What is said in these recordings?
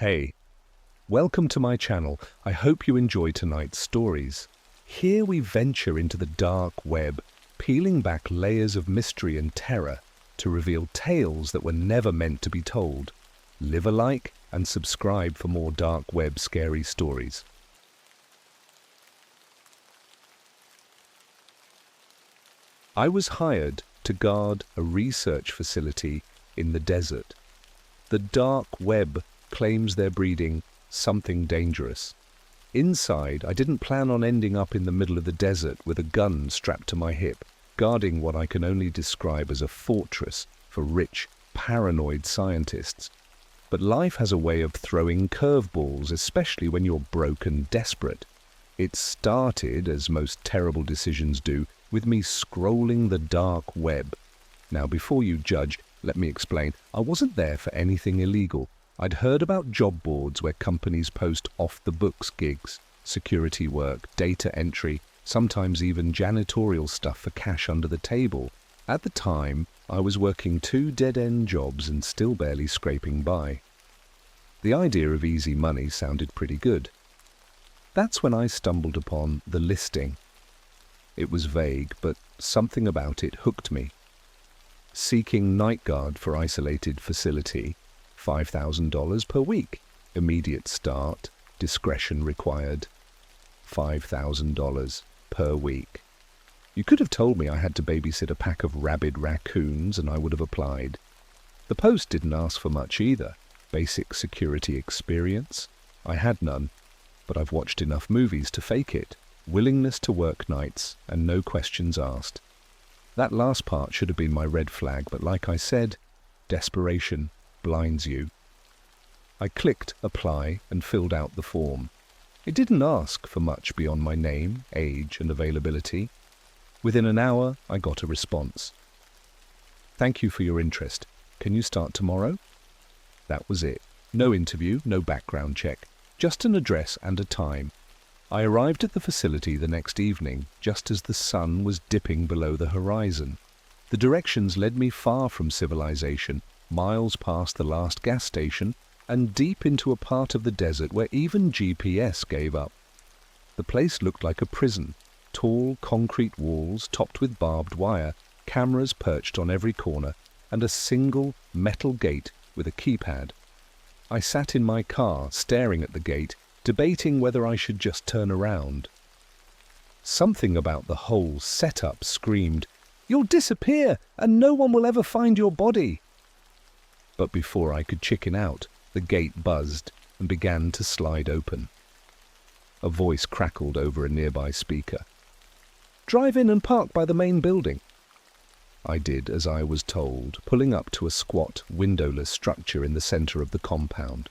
Hey, welcome to my channel. I hope you enjoy tonight's stories. Here we venture into the dark web, peeling back layers of mystery and terror to reveal tales that were never meant to be told. Leave a like and subscribe for more dark web scary stories. I was hired to guard a research facility in the desert. The dark web claims they're breeding something dangerous. Inside, I didn't plan on ending up in the middle of the desert with a gun strapped to my hip, guarding what I can only describe as a fortress for rich, paranoid scientists. But life has a way of throwing curveballs, especially when you're broke and desperate. It started, as most terrible decisions do, with me scrolling the dark web. Now, before you judge, let me explain. I wasn't there for anything illegal. I'd heard about job boards where companies post off-the-books gigs, security work, data entry, sometimes even janitorial stuff for cash under the table. At the time, I was working 2 dead-end jobs and still barely scraping by. The idea of easy money sounded pretty good. That's when I stumbled upon the listing. It was vague, but something about it hooked me. Seeking night guard for isolated facility, $5,000 per week. Immediate start, discretion required. $5,000 per week. You could have told me I had to babysit a pack of rabid raccoons and I would have applied. The post didn't ask for much either. Basic security experience? I had none, but I've watched enough movies to fake it. Willingness to work nights and no questions asked. That last part should have been my red flag, but like I said, desperation blinds you. I clicked apply and filled out the form. It didn't ask for much beyond my name, age and availability. Within an hour, I got a response. Thank you for your interest. Can you start tomorrow? That was it. No interview, no background check, just an address and a time. I arrived at the facility the next evening, just as the sun was dipping below the horizon. The directions led me far from civilization, miles past the last gas station, and deep into a part of the desert where even GPS gave up. The place looked like a prison. Tall concrete walls topped with barbed wire, cameras perched on every corner, and a single metal gate with a keypad. I sat in my car, staring at the gate, debating whether I should just turn around. Something about the whole setup screamed, "You'll disappear, and no one will ever find your body." But before I could chicken out, the gate buzzed and began to slide open. A voice crackled over a nearby speaker. "Drive in and park by the main building." I did as I was told, pulling up to a squat, windowless structure in the center of the compound.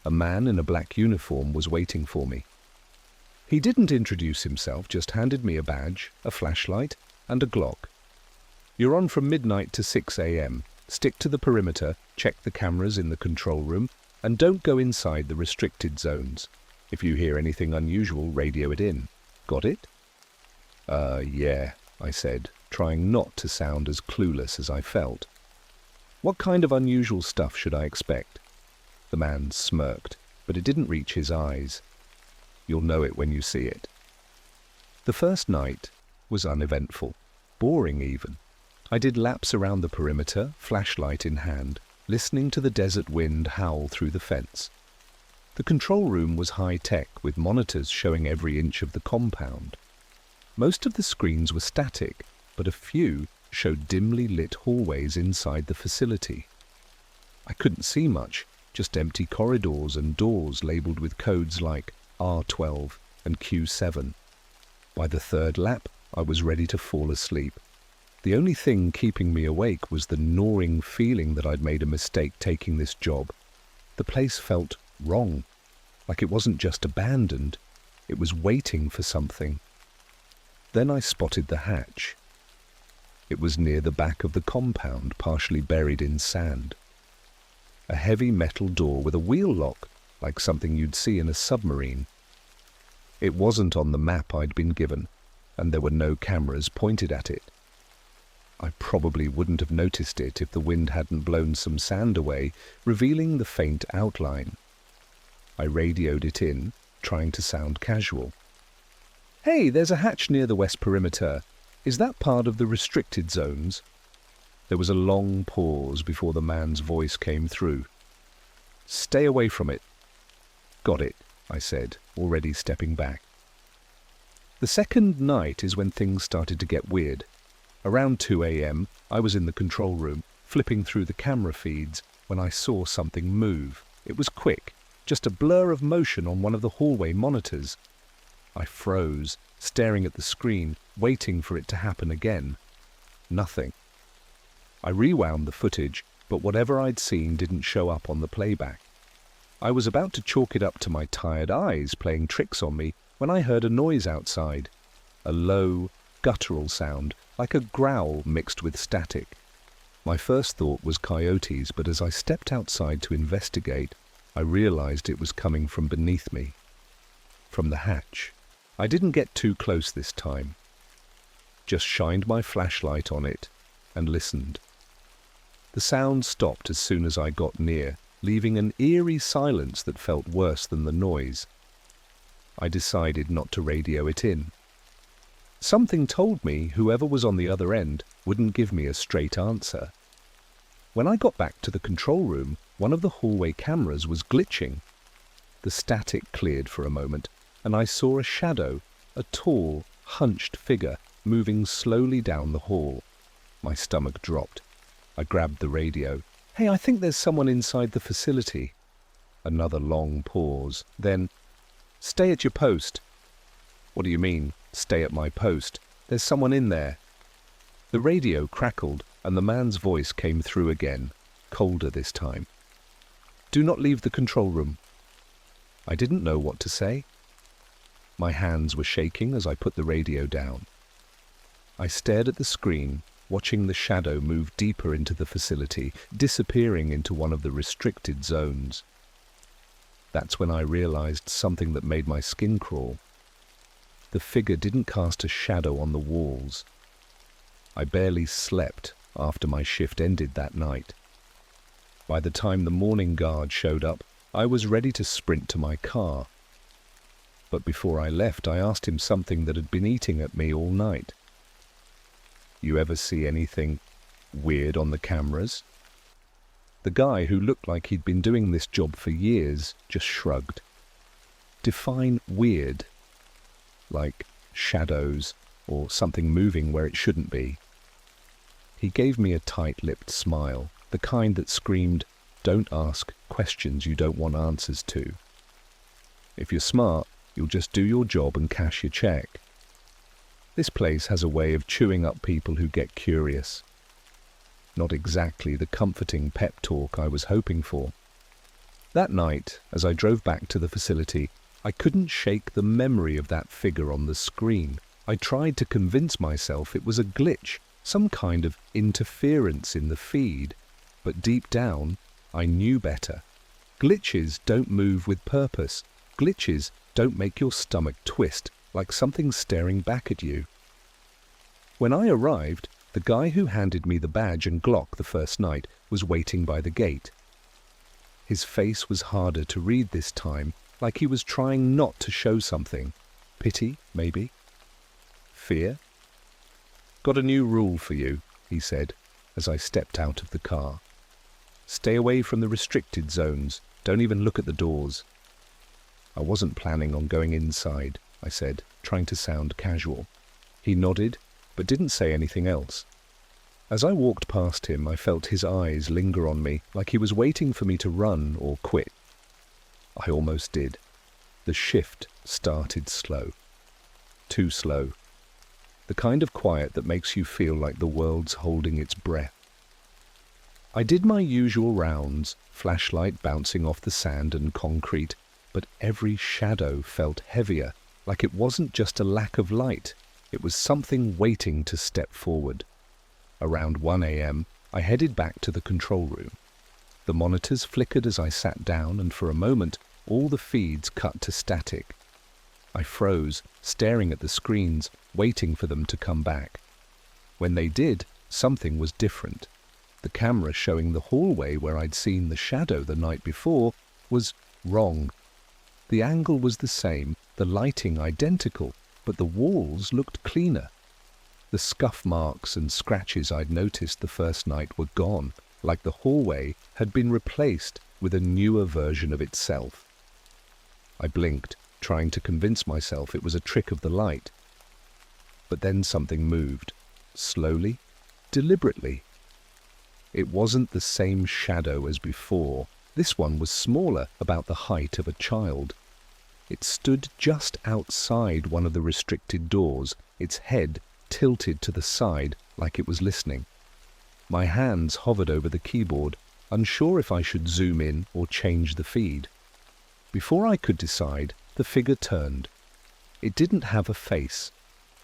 A man in a black uniform was waiting for me. He didn't introduce himself, just handed me a badge, a flashlight, and a Glock. "You're on from midnight to 6 a.m. Stick to the perimeter, check the cameras in the control room, and don't go inside the restricted zones. If you hear anything unusual, radio it in. Got it?" Yeah, I said, trying not to sound as clueless as I felt. "What kind of unusual stuff should I expect?" The man smirked, but it didn't reach his eyes. "You'll know it when you see it." The first night was uneventful, boring even. I did laps around the perimeter, flashlight in hand, listening to the desert wind howl through the fence. The control room was high-tech, with monitors showing every inch of the compound. Most of the screens were static, but a few showed dimly lit hallways inside the facility. I couldn't see much, just empty corridors and doors labeled with codes like R12 and Q7. By the third lap, I was ready to fall asleep. The only thing keeping me awake was the gnawing feeling that I'd made a mistake taking this job. The place felt wrong, like it wasn't just abandoned, it was waiting for something. Then I spotted the hatch. It was near the back of the compound, partially buried in sand. A heavy metal door with a wheel lock, like something you'd see in a submarine. It wasn't on the map I'd been given, and there were no cameras pointed at it. I probably wouldn't have noticed it if the wind hadn't blown some sand away, revealing the faint outline. I radioed it in, trying to sound casual. "Hey, there's a hatch near the west perimeter. Is that part of the restricted zones?" There was a long pause before the man's voice came through. "Stay away from it." "Got it," I said, already stepping back. The second night is when things started to get weird. Around 2 a.m., I was in the control room, flipping through the camera feeds, when I saw something move. It was quick, just a blur of motion on one of the hallway monitors. I froze, staring at the screen, waiting for it to happen again. Nothing. I rewound the footage, but whatever I'd seen didn't show up on the playback. I was about to chalk it up to my tired eyes playing tricks on me when I heard a noise outside. A low, guttural sound, like a growl mixed with static. My first thought was coyotes, but as I stepped outside to investigate, I realized it was coming from beneath me. From the hatch. I didn't get too close this time. Just shined my flashlight on it and listened. The sound stopped as soon as I got near, leaving an eerie silence that felt worse than the noise. I decided not to radio it in. Something told me whoever was on the other end wouldn't give me a straight answer. When I got back to the control room, one of the hallway cameras was glitching. The static cleared for a moment, and I saw a shadow, a tall, hunched figure, moving slowly down the hall. My stomach dropped. I grabbed the radio. "Hey, I think there's someone inside the facility." Another long pause. Then, "Stay at your post." "What do you mean, stay at my post? There's someone in there." The radio crackled, and the man's voice came through again, colder this time. "Do not leave the control room." I didn't know what to say. My hands were shaking as I put the radio down. I stared at the screen, watching the shadow move deeper into the facility, disappearing into one of the restricted zones. That's when I realized something that made my skin crawl. The figure didn't cast a shadow on the walls. I barely slept after my shift ended that night. By the time the morning guard showed up, I was ready to sprint to my car. But before I left, I asked him something that had been eating at me all night. "You ever see anything weird on the cameras?" The guy, who looked like he'd been doing this job for years, just shrugged. "Define weird." Like shadows or something moving where it shouldn't be. He gave me a tight-lipped smile, the kind that screamed, "Don't ask questions you don't want answers to. If you're smart, you'll just do your job and cash your check." This place has a way of chewing up people who get curious. Not exactly the comforting pep talk I was hoping for. That night, as I drove back to the facility, I couldn't shake the memory of that figure on the screen. I tried to convince myself it was a glitch, some kind of interference in the feed, but deep down, I knew better. Glitches don't move with purpose. Glitches don't make your stomach twist like something staring back at you. When I arrived, the guy who handed me the badge and Glock the first night was waiting by the gate. His face was harder to read this time, like he was trying not to show something. Pity, maybe? Fear? "Got a new rule for you," he said, as I stepped out of the car. "Stay away from the restricted zones. Don't even look at the doors." "I wasn't planning on going inside," I said, trying to sound casual. He nodded, but didn't say anything else. As I walked past him, I felt his eyes linger on me, like he was waiting for me to run or quit. I almost did. The shift started slow. Too slow. The kind of quiet that makes you feel like the world's holding its breath. I did my usual rounds, flashlight bouncing off the sand and concrete, but every shadow felt heavier, like it wasn't just a lack of light, it was something waiting to step forward. Around 1 a.m., I headed back to the control room. The monitors flickered as I sat down, and for a moment, all the feeds cut to static. I froze, staring at the screens, waiting for them to come back. When they did, something was different. The camera showing the hallway where I'd seen the shadow the night before was wrong. The angle was the same, the lighting identical, but the walls looked cleaner. The scuff marks and scratches I'd noticed the first night were gone, like the hallway had been replaced with a newer version of itself. I blinked, trying to convince myself it was a trick of the light. But then something moved, slowly, deliberately. It wasn't the same shadow as before. This one was smaller, about the height of a child. It stood just outside one of the restricted doors, its head tilted to the side like it was listening. My hands hovered over the keyboard, unsure if I should zoom in or change the feed. Before I could decide, the figure turned. It didn't have a face,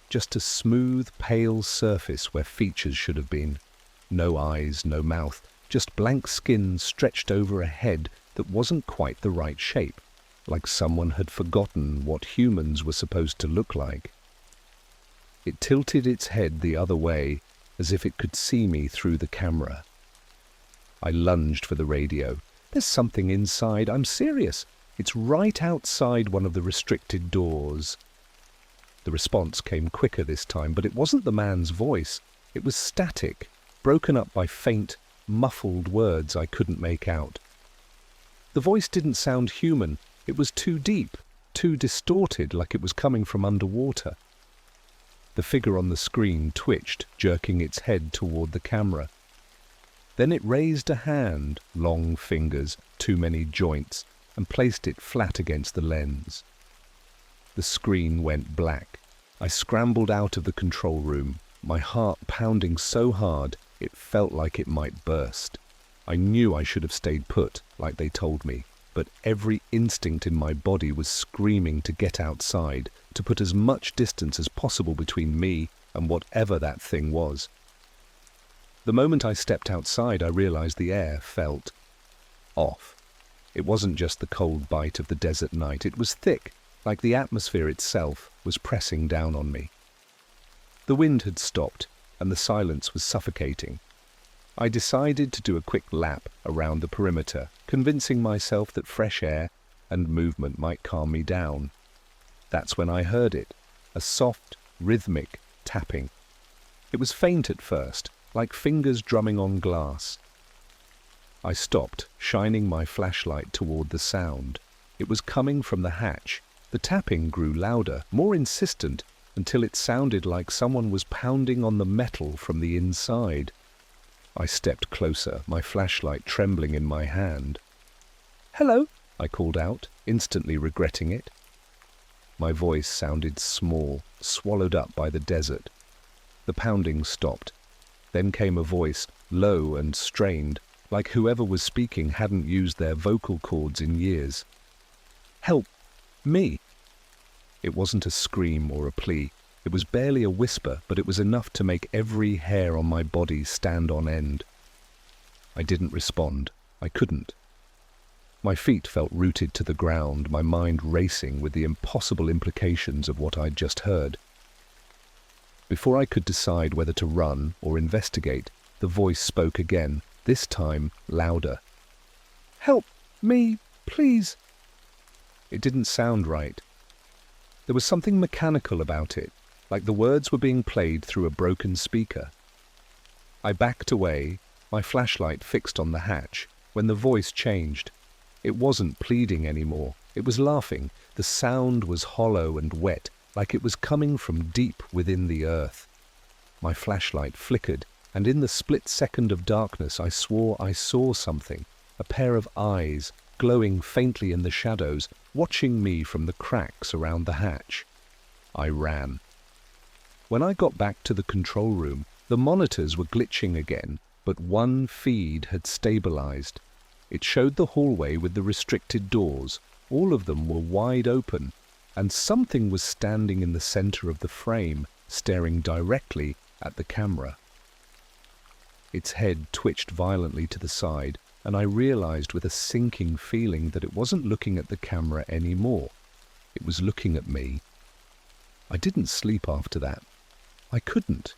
just a smooth, pale surface where features should have been. No eyes, no mouth, just blank skin stretched over a head that wasn't quite the right shape, like someone had forgotten what humans were supposed to look like. It tilted its head the other way, as if it could see me through the camera. I lunged for the radio. There's something inside, I'm serious. It's right outside one of the restricted doors. The response came quicker this time, but it wasn't the man's voice. It was static, broken up by faint, muffled words I couldn't make out. The voice didn't sound human. It was too deep, too distorted, like it was coming from underwater. The figure on the screen twitched, jerking its head toward the camera. Then it raised a hand, long fingers, too many joints, and placed it flat against the lens. The screen went black. I scrambled out of the control room, my heart pounding so hard it felt like it might burst. I knew I should have stayed put, like they told me, but every instinct in my body was screaming to get outside, to put as much distance as possible between me and whatever that thing was. The moment I stepped outside, I realized the air felt off. It wasn't just the cold bite of the desert night. It was thick, like the atmosphere itself was pressing down on me. The wind had stopped, and the silence was suffocating. I decided to do a quick lap around the perimeter, convincing myself that fresh air and movement might calm me down. That's when I heard it, a soft, rhythmic tapping. It was faint at first, like fingers drumming on glass. I stopped, shining my flashlight toward the sound. It was coming from the hatch. The tapping grew louder, more insistent, until it sounded like someone was pounding on the metal from the inside. I stepped closer, my flashlight trembling in my hand. "Hello," I called out, instantly regretting it. My voice sounded small, swallowed up by the desert. The pounding stopped. Then came a voice, low and strained, like whoever was speaking hadn't used their vocal cords in years. "Help me." It wasn't a scream or a plea. It was barely a whisper, but it was enough to make every hair on my body stand on end. I didn't respond. I couldn't. My feet felt rooted to the ground, my mind racing with the impossible implications of what I'd just heard. Before I could decide whether to run or investigate, the voice spoke again, this time louder. "Help me, please." It didn't sound right. There was something mechanical about it, like the words were being played through a broken speaker. I backed away, my flashlight fixed on the hatch, when the voice changed. It wasn't pleading anymore. It was laughing. The sound was hollow and wet, like it was coming from deep within the earth. My flashlight flickered, and in the split second of darkness I swore I saw something, a pair of eyes, glowing faintly in the shadows, watching me from the cracks around the hatch. I ran. When I got back to the control room, the monitors were glitching again, but one feed had stabilized. It showed the hallway with the restricted doors. All of them were wide open, and something was standing in the center of the frame, staring directly at the camera. Its head twitched violently to the side, and I realized with a sinking feeling that it wasn't looking at the camera anymore. It was looking at me. I didn't sleep after that. I couldn't.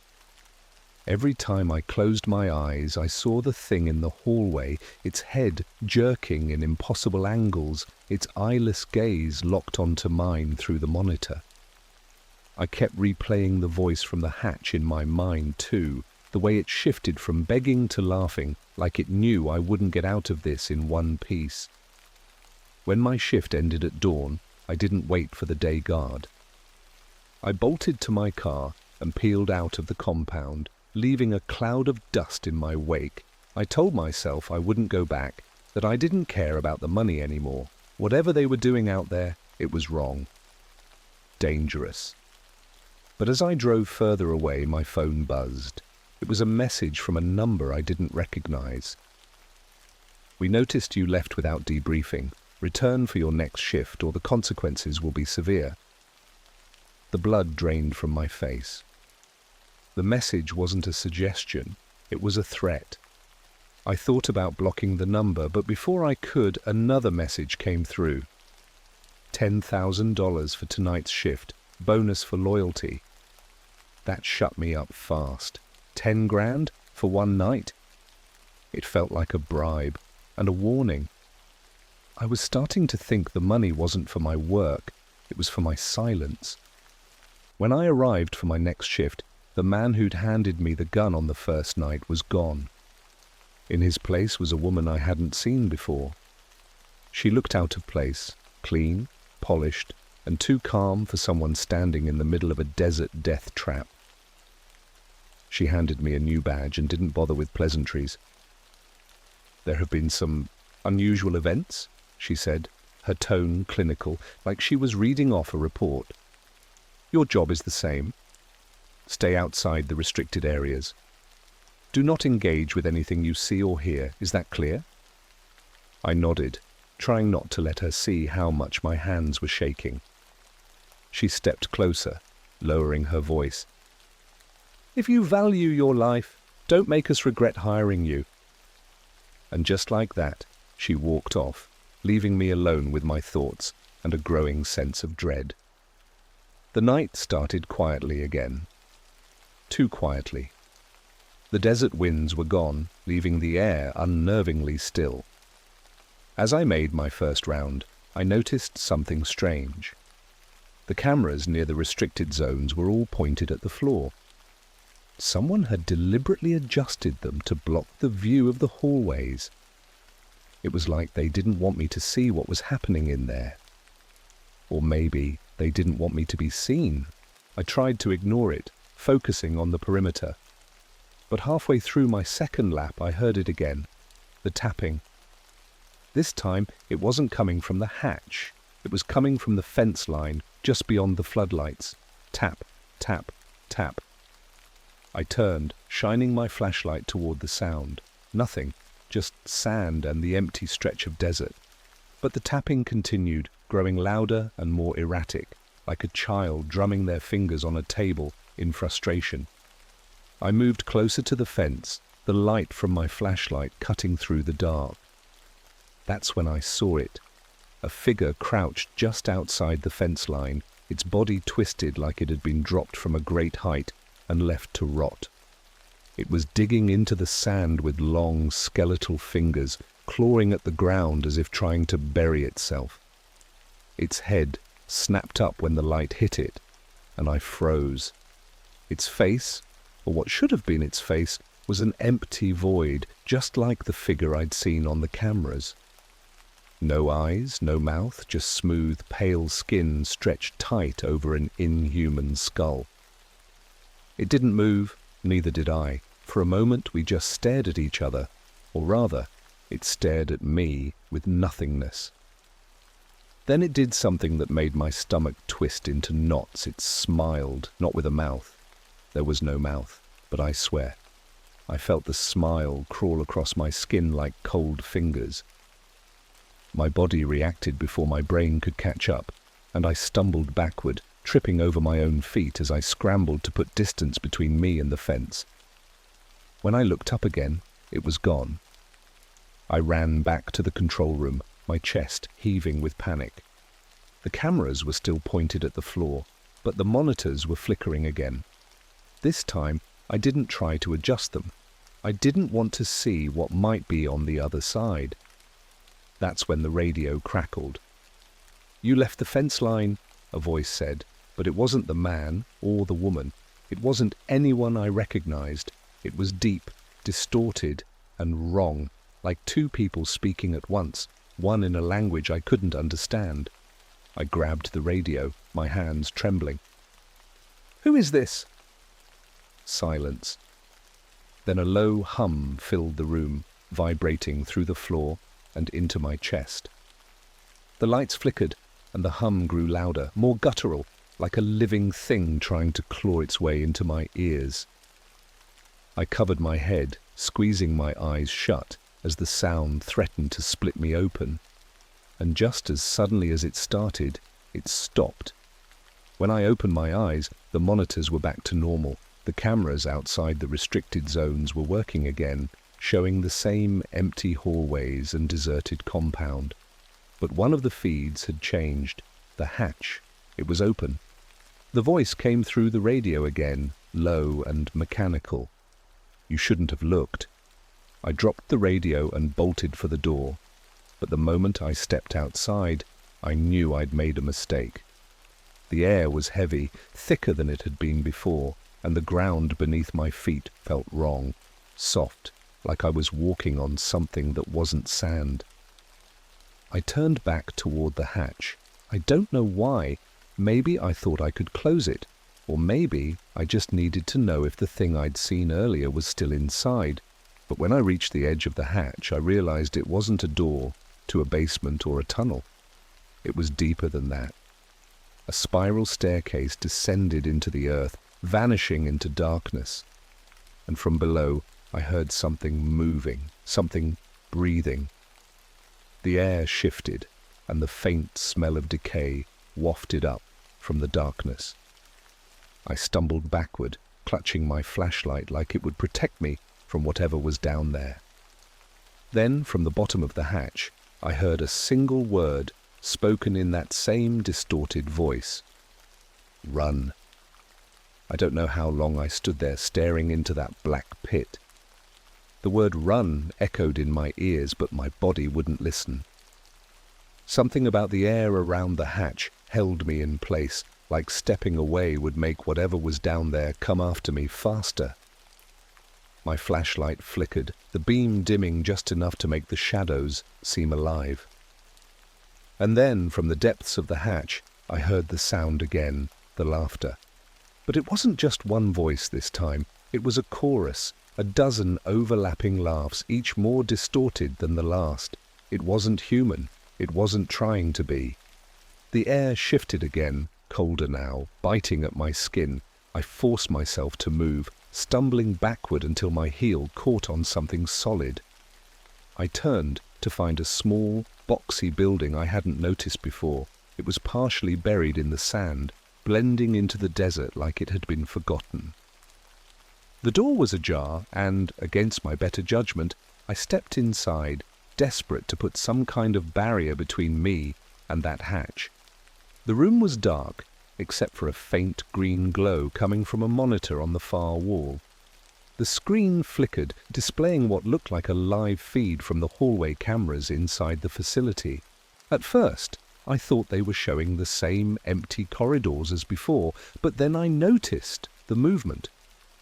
Every time I closed my eyes, I saw the thing in the hallway, its head jerking in impossible angles, its eyeless gaze locked onto mine through the monitor. I kept replaying the voice from the hatch in my mind too, the way it shifted from begging to laughing, like it knew I wouldn't get out of this in one piece. When my shift ended at dawn, I didn't wait for the day guard. I bolted to my car and peeled out of the compound, leaving a cloud of dust in my wake. I told myself I wouldn't go back, that I didn't care about the money anymore. Whatever they were doing out there, it was wrong. Dangerous. But as I drove further away, my phone buzzed. It was a message from a number I didn't recognize. "We noticed you left without debriefing. Return for your next shift or the consequences will be severe." The blood drained from my face. The message wasn't a suggestion, it was a threat. I thought about blocking the number, but before I could, another message came through. $10,000 for tonight's shift, bonus for loyalty. That shut me up fast. 10 grand for one night? It felt like a bribe and a warning. I was starting to think the money wasn't for my work, it was for my silence. When I arrived for my next shift, the man who'd handed me the gun on the first night was gone. In his place was a woman I hadn't seen before. She looked out of place, clean, polished, and too calm for someone standing in the middle of a desert death trap. She handed me a new badge and didn't bother with pleasantries. "There have been some unusual events," she said, her tone clinical, like she was reading off a report. "Your job is the same. Stay outside the restricted areas. Do not engage with anything you see or hear. Is that clear?" I nodded, trying not to let her see how much my hands were shaking. She stepped closer, lowering her voice. "If you value your life, don't make us regret hiring you." And just like that, she walked off, leaving me alone with my thoughts and a growing sense of dread. The night started quietly again. Too quietly. The desert winds were gone, leaving the air unnervingly still. As I made my first round, I noticed something strange. The cameras near the restricted zones were all pointed at the floor. Someone had deliberately adjusted them to block the view of the hallways. It was like they didn't want me to see what was happening in there. Or maybe they didn't want me to be seen. I tried to ignore it, focusing on the perimeter. But halfway through my second lap, I heard it again, the tapping. This time, it wasn't coming from the hatch. It was coming from the fence line, just beyond the floodlights. Tap, tap, tap. I turned, shining my flashlight toward the sound. Nothing, just sand and the empty stretch of desert. But the tapping continued, growing louder and more erratic, like a child drumming their fingers on a table in frustration. I moved closer to the fence, the light from my flashlight cutting through the dark. That's when I saw it. A figure crouched just outside the fence line, its body twisted like it had been dropped from a great height and left to rot. It was digging into the sand with long, skeletal fingers, clawing at the ground as if trying to bury itself. Its head snapped up when the light hit it, and I froze. Its face, or what should have been its face, was an empty void, just like the figure I'd seen on the cameras. No eyes, no mouth, just smooth, pale skin stretched tight over an inhuman skull. It didn't move, neither did I. For a moment we just stared at each other, or rather, it stared at me with nothingness. Then it did something that made my stomach twist into knots. It smiled, not with a mouth. There was no mouth, but I swear, I felt the smile crawl across my skin like cold fingers. My body reacted before my brain could catch up, and I stumbled backward, tripping over my own feet as I scrambled to put distance between me and the fence. When I looked up again, it was gone. I ran back to the control room, my chest heaving with panic. The cameras were still pointed at the floor, but the monitors were flickering again. This time, I didn't try to adjust them. I didn't want to see what might be on the other side. That's when the radio crackled. "You left the fence line," a voice said, but it wasn't the man or the woman. It wasn't anyone I recognized. It was deep, distorted, and wrong, like two people speaking at once, one in a language I couldn't understand. I grabbed the radio, my hands trembling. "Who is this?" Silence. Then a low hum filled the room, vibrating through the floor and into my chest. The lights flickered, and the hum grew louder, more guttural, like a living thing trying to claw its way into my ears. I covered my head, squeezing my eyes shut as the sound threatened to split me open. And just as suddenly as it started, it stopped. When I opened my eyes, the monitors were back to normal. The cameras outside the restricted zones were working again, showing the same empty hallways and deserted compound. But one of the feeds had changed. The hatch. It was open. The voice came through the radio again, low and mechanical. "You shouldn't have looked." I dropped the radio and bolted for the door. But the moment I stepped outside, I knew I'd made a mistake. The air was heavy, thicker than it had been before, and the ground beneath my feet felt wrong, soft, like I was walking on something that wasn't sand. I turned back toward the hatch. I don't know why. Maybe I thought I could close it, or maybe I just needed to know if the thing I'd seen earlier was still inside. But when I reached the edge of the hatch, I realized it wasn't a door to a basement or a tunnel. It was deeper than that. A spiral staircase descended into the earth, vanishing into darkness. And from below, I heard something moving, something breathing. The air shifted, and the faint smell of decay wafted up from the darkness. I stumbled backward, clutching my flashlight like it would protect me from whatever was down there. Then, from the bottom of the hatch, I heard a single word spoken in that same distorted voice. "Run." I don't know how long I stood there staring into that black pit. The word "run" echoed in my ears, but my body wouldn't listen. Something about the air around the hatch held me in place, like stepping away would make whatever was down there come after me faster. My flashlight flickered, the beam dimming just enough to make the shadows seem alive. And then, from the depths of the hatch, I heard the sound again, the laughter. But it wasn't just one voice this time. It was a chorus, a dozen overlapping laughs, each more distorted than the last. It wasn't human. It wasn't trying to be. The air shifted again, colder now, biting at my skin. I forced myself to move, stumbling backward until my heel caught on something solid. I turned to find a small, boxy building I hadn't noticed before. It was partially buried in the sand, blending into the desert like it had been forgotten. The door was ajar, and, against my better judgment, I stepped inside, desperate to put some kind of barrier between me and that hatch. The room was dark, except for a faint green glow coming from a monitor on the far wall. The screen flickered, displaying what looked like a live feed from the hallway cameras inside the facility. At first, I thought they were showing the same empty corridors as before, but then I noticed the movement.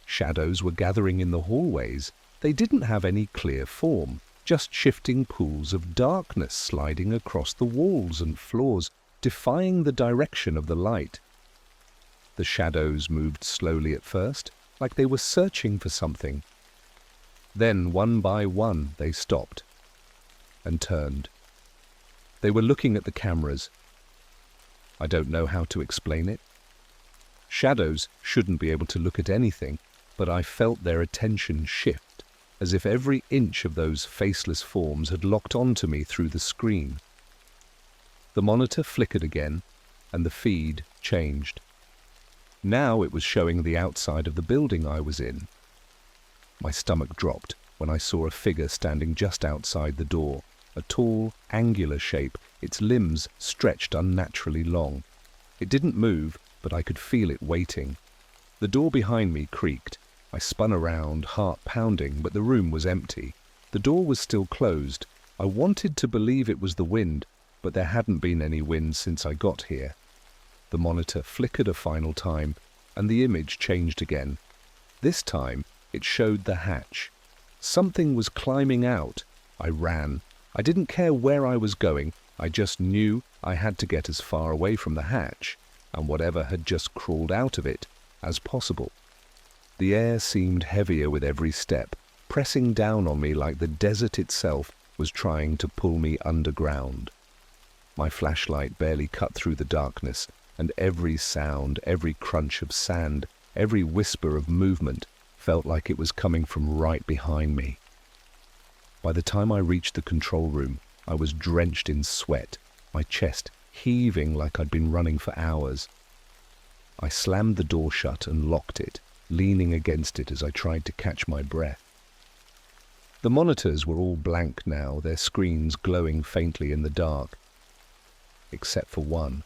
Shadows were gathering in the hallways. They didn't have any clear form, just shifting pools of darkness sliding across the walls and floors, defying the direction of the light. The shadows moved slowly at first, like they were searching for something. Then, one by one, they stopped and turned. They were looking at the cameras. I don't know how to explain it. Shadows shouldn't be able to look at anything, but I felt their attention shift, as if every inch of those faceless forms had locked onto me through the screen. The monitor flickered again, and the feed changed. Now it was showing the outside of the building I was in. My stomach dropped when I saw a figure standing just outside the door, a tall, angular shape, its limbs stretched unnaturally long. It didn't move, but I could feel it waiting. The door behind me creaked, I spun around, heart pounding, but the room was empty. The door was still closed. I wanted to believe it was the wind, but there hadn't been any wind since I got here. The monitor flickered a final time, and the image changed again. This time, it showed the hatch. Something was climbing out. I ran. I didn't care where I was going. I just knew I had to get as far away from the hatch, and whatever had just crawled out of it, as possible. The air seemed heavier with every step, pressing down on me like the desert itself was trying to pull me underground. My flashlight barely cut through the darkness, and every sound, every crunch of sand, every whisper of movement felt like it was coming from right behind me. By the time I reached the control room, I was drenched in sweat, my chest heaving like I'd been running for hours. I slammed the door shut and locked it, leaning against it as I tried to catch my breath. The monitors were all blank now, their screens glowing faintly in the dark, except for one.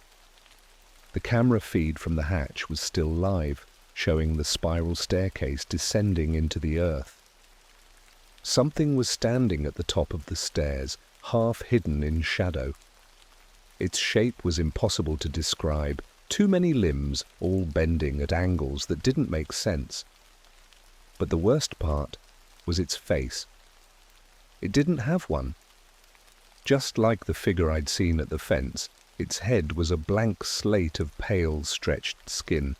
The camera feed from the hatch was still live, showing the spiral staircase descending into the earth. Something was standing at the top of the stairs, half hidden in shadow. Its shape was impossible to describe, too many limbs all bending at angles that didn't make sense. But the worst part was its face. It didn't have one. Just like the figure I'd seen at the fence, its head was a blank slate of pale, stretched skin.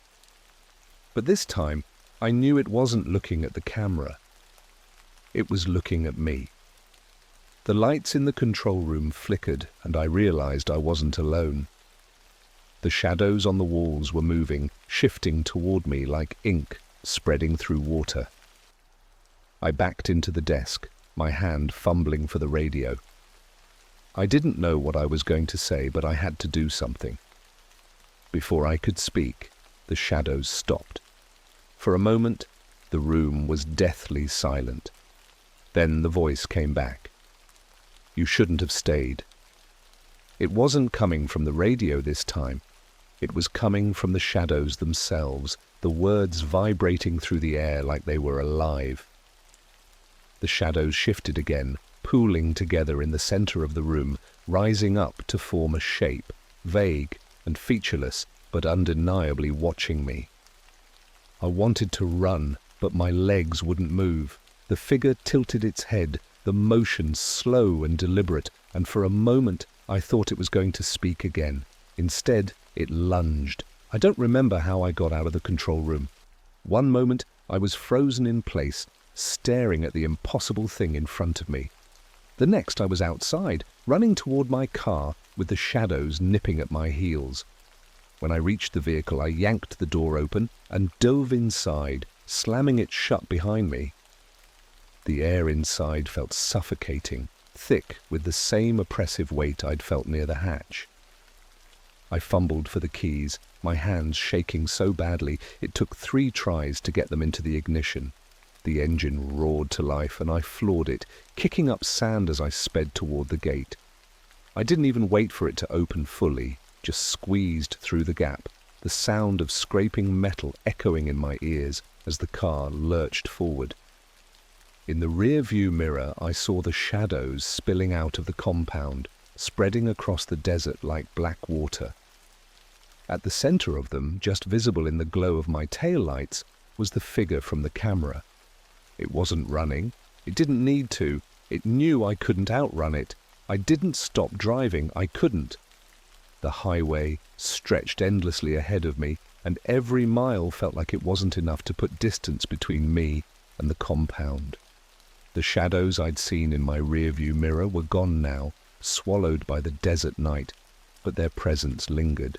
But this time, I knew it wasn't looking at the camera. It was looking at me. The lights in the control room flickered, and I realized I wasn't alone. The shadows on the walls were moving, shifting toward me like ink spreading through water. I backed into the desk, my hand fumbling for the radio. I didn't know what I was going to say, but I had to do something. Before I could speak, the shadows stopped. For a moment, the room was deathly silent. Then the voice came back. "You shouldn't have stayed." It wasn't coming from the radio this time. It was coming from the shadows themselves, the words vibrating through the air like they were alive. The shadows shifted again, pooling together in the center of the room, rising up to form a shape, vague and featureless, but undeniably watching me. I wanted to run, but my legs wouldn't move. The figure tilted its head, the motion slow and deliberate, and for a moment I thought it was going to speak again. Instead, it lunged. I don't remember how I got out of the control room. One moment I was frozen in place, staring at the impossible thing in front of me. The next I was outside, running toward my car with the shadows nipping at my heels. When I reached the vehicle, I yanked the door open and dove inside, slamming it shut behind me. The air inside felt suffocating, thick with the same oppressive weight I'd felt near the hatch. I fumbled for the keys, my hands shaking so badly it took 3 tries to get them into the ignition. The engine roared to life and I floored it, kicking up sand as I sped toward the gate. I didn't even wait for it to open fully, just squeezed through the gap, the sound of scraping metal echoing in my ears as the car lurched forward. In the rear-view mirror, I saw the shadows spilling out of the compound, spreading across the desert like black water. At the center of them, just visible in the glow of my taillights, was the figure from the camera. It wasn't running. It didn't need to. It knew I couldn't outrun it. I didn't stop driving. I couldn't. The highway stretched endlessly ahead of me, and every mile felt like it wasn't enough to put distance between me and the compound. The shadows I'd seen in my rearview mirror were gone now, swallowed by the desert night, but their presence lingered.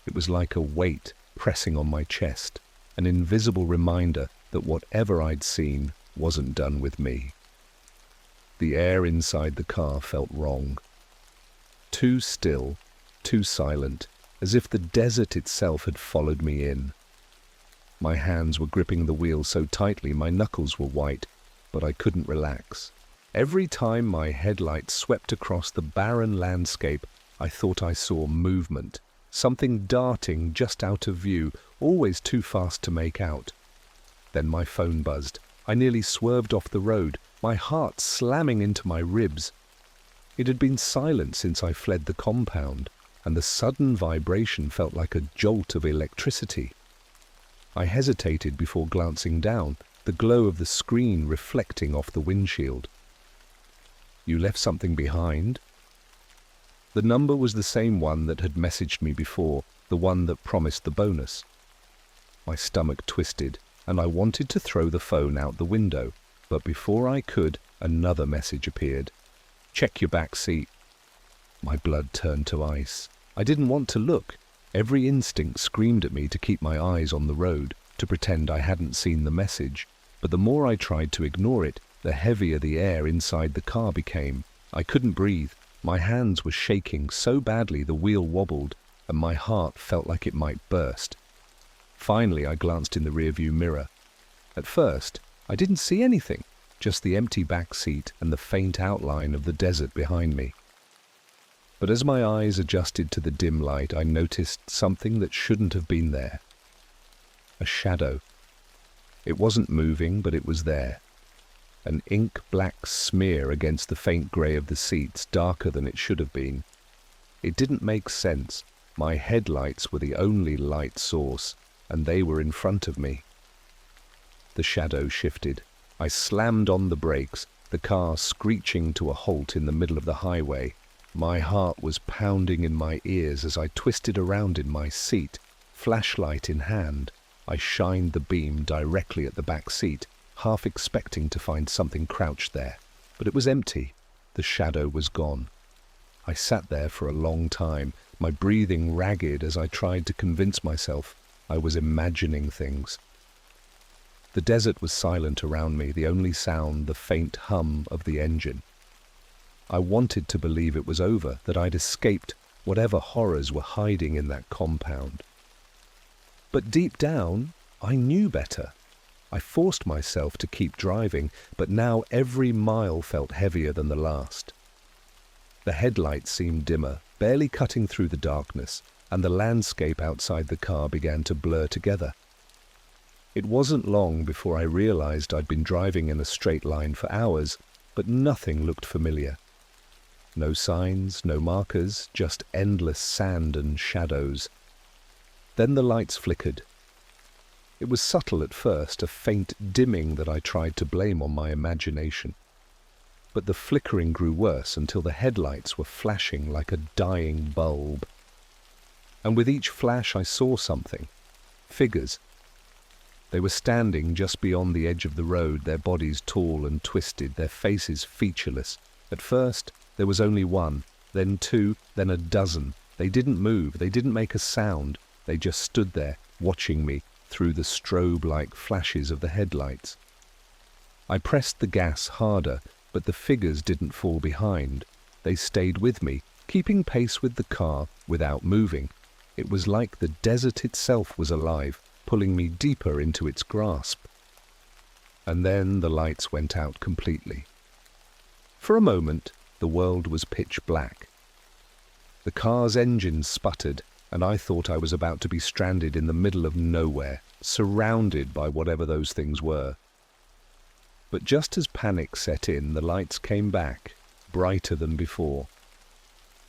It was like a weight pressing on my chest, an invisible reminder that whatever I'd seen wasn't done with me. The air inside the car felt wrong. Too still, too silent, as if the desert itself had followed me in. My hands were gripping the wheel so tightly my knuckles were white, but I couldn't relax. Every time my headlights swept across the barren landscape, I thought I saw movement, something darting just out of view, always too fast to make out. Then my phone buzzed. I nearly swerved off the road, my heart slamming into my ribs. It had been silent since I fled the compound, and the sudden vibration felt like a jolt of electricity. I hesitated before glancing down, the glow of the screen reflecting off the windshield. "You left something behind?" The number was the same one that had messaged me before, the one that promised the bonus. My stomach twisted, and I wanted to throw the phone out the window, but before I could, another message appeared. "Check your back seat." My blood turned to ice. I didn't want to look. Every instinct screamed at me to keep my eyes on the road, to pretend I hadn't seen the message, but the more I tried to ignore it, the heavier the air inside the car became. I couldn't breathe. My hands were shaking so badly the wheel wobbled, and my heart felt like it might burst. Finally, I glanced in the rearview mirror. At first, I didn't see anything, just the empty back seat and the faint outline of the desert behind me. But as my eyes adjusted to the dim light, I noticed something that shouldn't have been there. A shadow. It wasn't moving, but it was there. An ink-black smear against the faint grey of the seats, darker than it should have been. It didn't make sense. My headlights were the only light source, and they were in front of me. The shadow shifted. I slammed on the brakes, the car screeching to a halt in the middle of the highway. My heart was pounding in my ears as I twisted around in my seat, flashlight in hand. I shined the beam directly at the back seat, half expecting to find something crouched there. But it was empty. The shadow was gone. I sat there for a long time, my breathing ragged as I tried to convince myself I was imagining things. The desert was silent around me, the only sound the faint hum of the engine. I wanted to believe it was over, that I'd escaped whatever horrors were hiding in that compound. But deep down, I knew better. I forced myself to keep driving, but now every mile felt heavier than the last. The headlights seemed dimmer, barely cutting through the darkness, and the landscape outside the car began to blur together. It wasn't long before I realized I'd been driving in a straight line for hours, but nothing looked familiar. No signs, no markers, just endless sand and shadows. Then the lights flickered. It was subtle at first, a faint dimming that I tried to blame on my imagination. But the flickering grew worse until the headlights were flashing like a dying bulb. And with each flash I saw something. Figures. They were standing just beyond the edge of the road, their bodies tall and twisted, their faces featureless. At first, there was only one, then two, then a dozen. They didn't move, they didn't make a sound. They just stood there, watching me through the strobe-like flashes of the headlights. I pressed the gas harder, but the figures didn't fall behind. They stayed with me, keeping pace with the car without moving. It was like the desert itself was alive, pulling me deeper into its grasp. And then the lights went out completely. For a moment, the world was pitch black. The car's engine sputtered, and I thought I was about to be stranded in the middle of nowhere, surrounded by whatever those things were. But just as panic set in, the lights came back, brighter than before.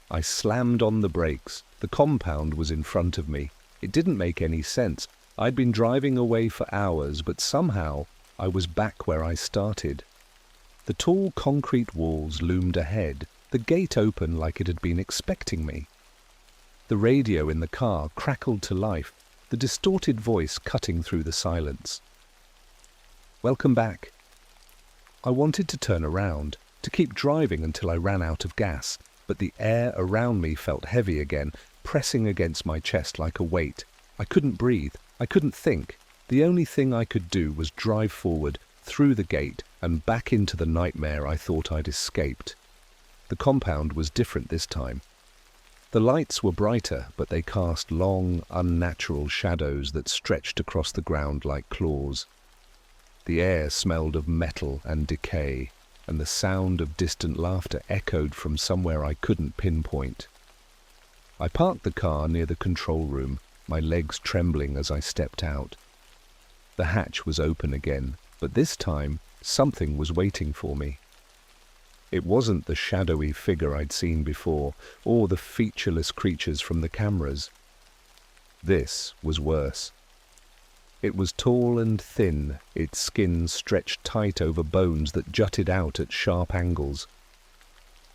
I slammed on the brakes. The compound was in front of me. It didn't make any sense. I'd been driving away for hours, but somehow I was back where I started. The tall concrete walls loomed ahead, the gate open like it had been expecting me. The radio in the car crackled to life, the distorted voice cutting through the silence. "Welcome back." I wanted to turn around, to keep driving until I ran out of gas, but the air around me felt heavy again, pressing against my chest like a weight. I couldn't breathe, I couldn't think. The only thing I could do was drive forward, through the gate, and back into the nightmare I thought I'd escaped. The compound was different this time. The lights were brighter, but they cast long, unnatural shadows that stretched across the ground like claws. The air smelled of metal and decay, and the sound of distant laughter echoed from somewhere I couldn't pinpoint. I parked the car near the control room, my legs trembling as I stepped out. The hatch was open again, but this time something was waiting for me. It wasn't the shadowy figure I'd seen before, or the featureless creatures from the cameras. This was worse. It was tall and thin, its skin stretched tight over bones that jutted out at sharp angles.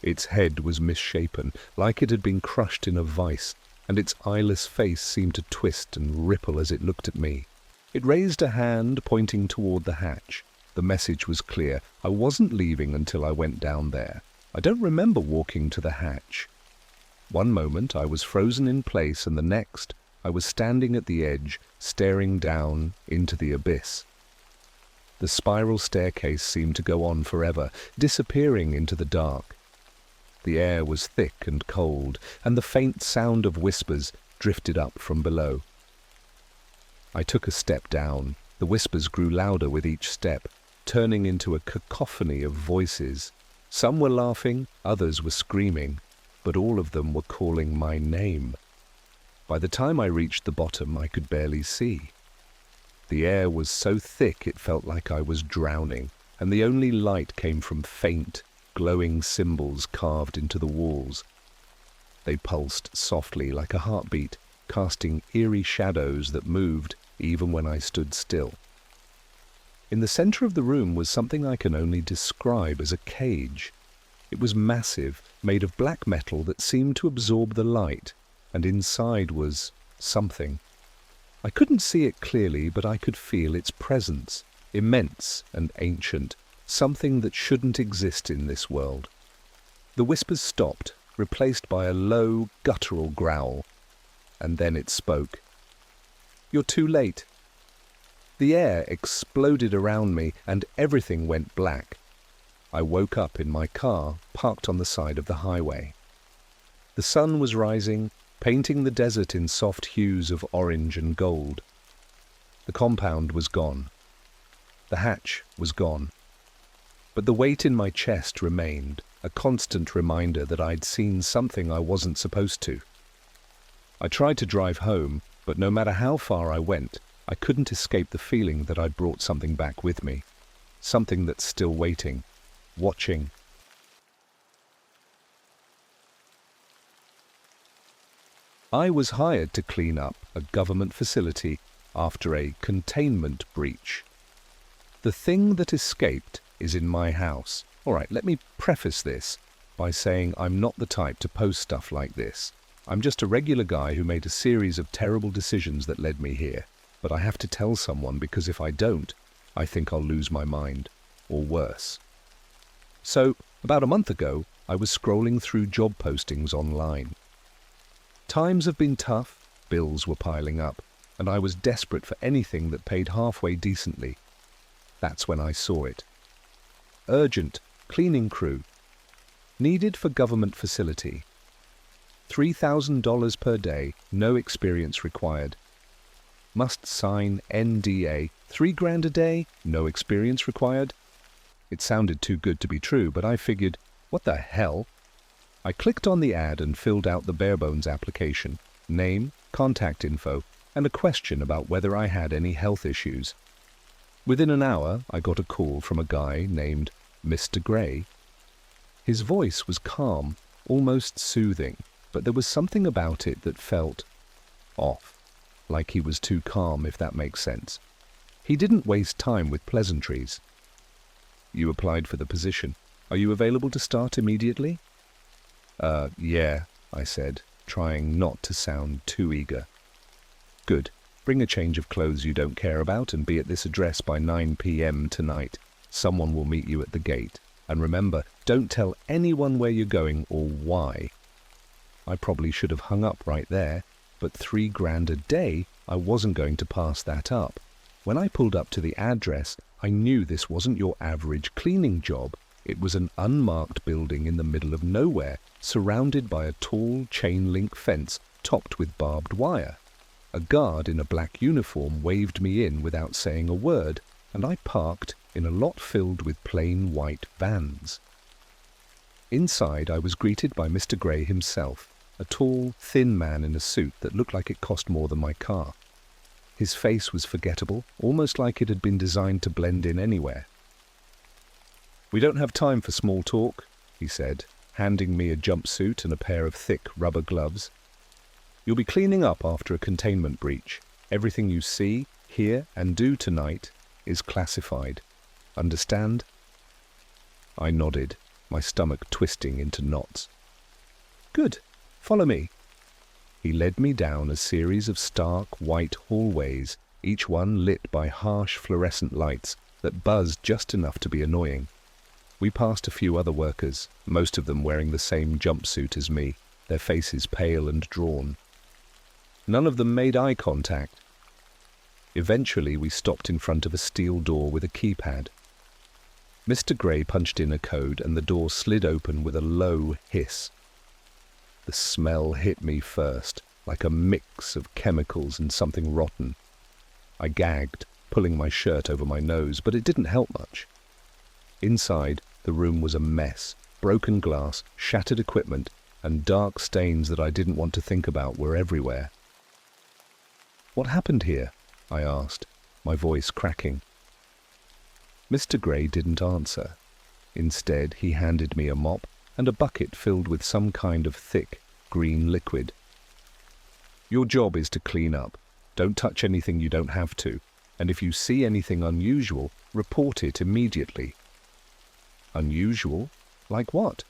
Its head was misshapen, like it had been crushed in a vice, and its eyeless face seemed to twist and ripple as it looked at me. It raised a hand, pointing toward the hatch. The message was clear. I wasn't leaving until I went down there. I don't remember walking to the hatch. One moment I was frozen in place, and the next I was standing at the edge, staring down into the abyss. The spiral staircase seemed to go on forever, disappearing into the dark. The air was thick and cold, and the faint sound of whispers drifted up from below. I took a step down. The whispers grew louder with each step, turning into a cacophony of voices. Some were laughing, others were screaming, but all of them were calling my name. By the time I reached the bottom, I could barely see. The air was so thick it felt like I was drowning, and the only light came from faint, glowing symbols carved into the walls. They pulsed softly like a heartbeat, casting eerie shadows that moved even when I stood still. In the center of the room was something I can only describe as a cage. It was massive, made of black metal that seemed to absorb the light, and inside was something. I couldn't see it clearly, but I could feel its presence, immense and ancient, something that shouldn't exist in this world. The whispers stopped, replaced by a low, guttural growl, and then it spoke. "You're too late." The air exploded around me, and everything went black. I woke up in my car, parked on the side of the highway. The sun was rising, painting the desert in soft hues of orange and gold. The compound was gone. The hatch was gone. But the weight in my chest remained, a constant reminder that I'd seen something I wasn't supposed to. I tried to drive home, but no matter how far I went, I couldn't escape the feeling that I'd brought something back with me, something that's still waiting, watching. I was hired to clean up a government facility after a containment breach. The thing that escaped is in my house. All right, let me preface this by saying I'm not the type to post stuff like this. I'm just a regular guy who made a series of terrible decisions that led me here. But I have to tell someone, because if I don't, I think I'll lose my mind, or worse. So, about a month ago, I was scrolling through job postings online. Times have been tough, bills were piling up, and I was desperate for anything that paid halfway decently. That's when I saw it. Urgent, cleaning crew. Needed for government facility. $3,000 per day, no experience required. Must sign NDA, $3,000 a day, no experience required. It sounded too good to be true, but I figured, what the hell? I clicked on the ad and filled out the barebones application, name, contact info, and a question about whether I had any health issues. Within an hour, I got a call from a guy named Mr. Gray. His voice was calm, almost soothing, but there was something about it that felt off. Like he was too calm, if that makes sense. He didn't waste time with pleasantries. "You applied for the position. Are you available to start immediately?" Yeah, I said, trying not to sound too eager. "Good. Bring a change of clothes you don't care about and be at this address by 9 p.m. tonight. Someone will meet you at the gate. And remember, don't tell anyone where you're going or why." I probably should have hung up right there. But $3,000 a day, I wasn't going to pass that up. When I pulled up to the address, I knew this wasn't your average cleaning job. It was an unmarked building in the middle of nowhere, surrounded by a tall chain-link fence topped with barbed wire. A guard in a black uniform waved me in without saying a word, and I parked in a lot filled with plain white vans. Inside, I was greeted by Mr. Gray himself, a tall, thin man in a suit that looked like it cost more than my car. His face was forgettable, almost like it had been designed to blend in anywhere. "We don't have time for small talk," he said, handing me a jumpsuit and a pair of thick rubber gloves. "You'll be cleaning up after a containment breach. Everything you see, hear, and do tonight is classified. Understand?" I nodded, my stomach twisting into knots. "Good. Follow me." He led me down a series of stark white hallways, each one lit by harsh fluorescent lights that buzzed just enough to be annoying. We passed a few other workers, most of them wearing the same jumpsuit as me, their faces pale and drawn. None of them made eye contact. Eventually, we stopped in front of a steel door with a keypad. Mr. Gray punched in a code and the door slid open with a low hiss. The smell hit me first, like a mix of chemicals and something rotten. I gagged, pulling my shirt over my nose, but it didn't help much. Inside, the room was a mess. Broken glass, shattered equipment, and dark stains that I didn't want to think about were everywhere. "What happened here?" I asked, my voice cracking. Mr. Gray didn't answer. Instead, he handed me a mop and a bucket filled with some kind of thick, green liquid. "Your job is to clean up. Don't touch anything you don't have to, and if you see anything unusual, report it immediately." "Unusual? Like what?"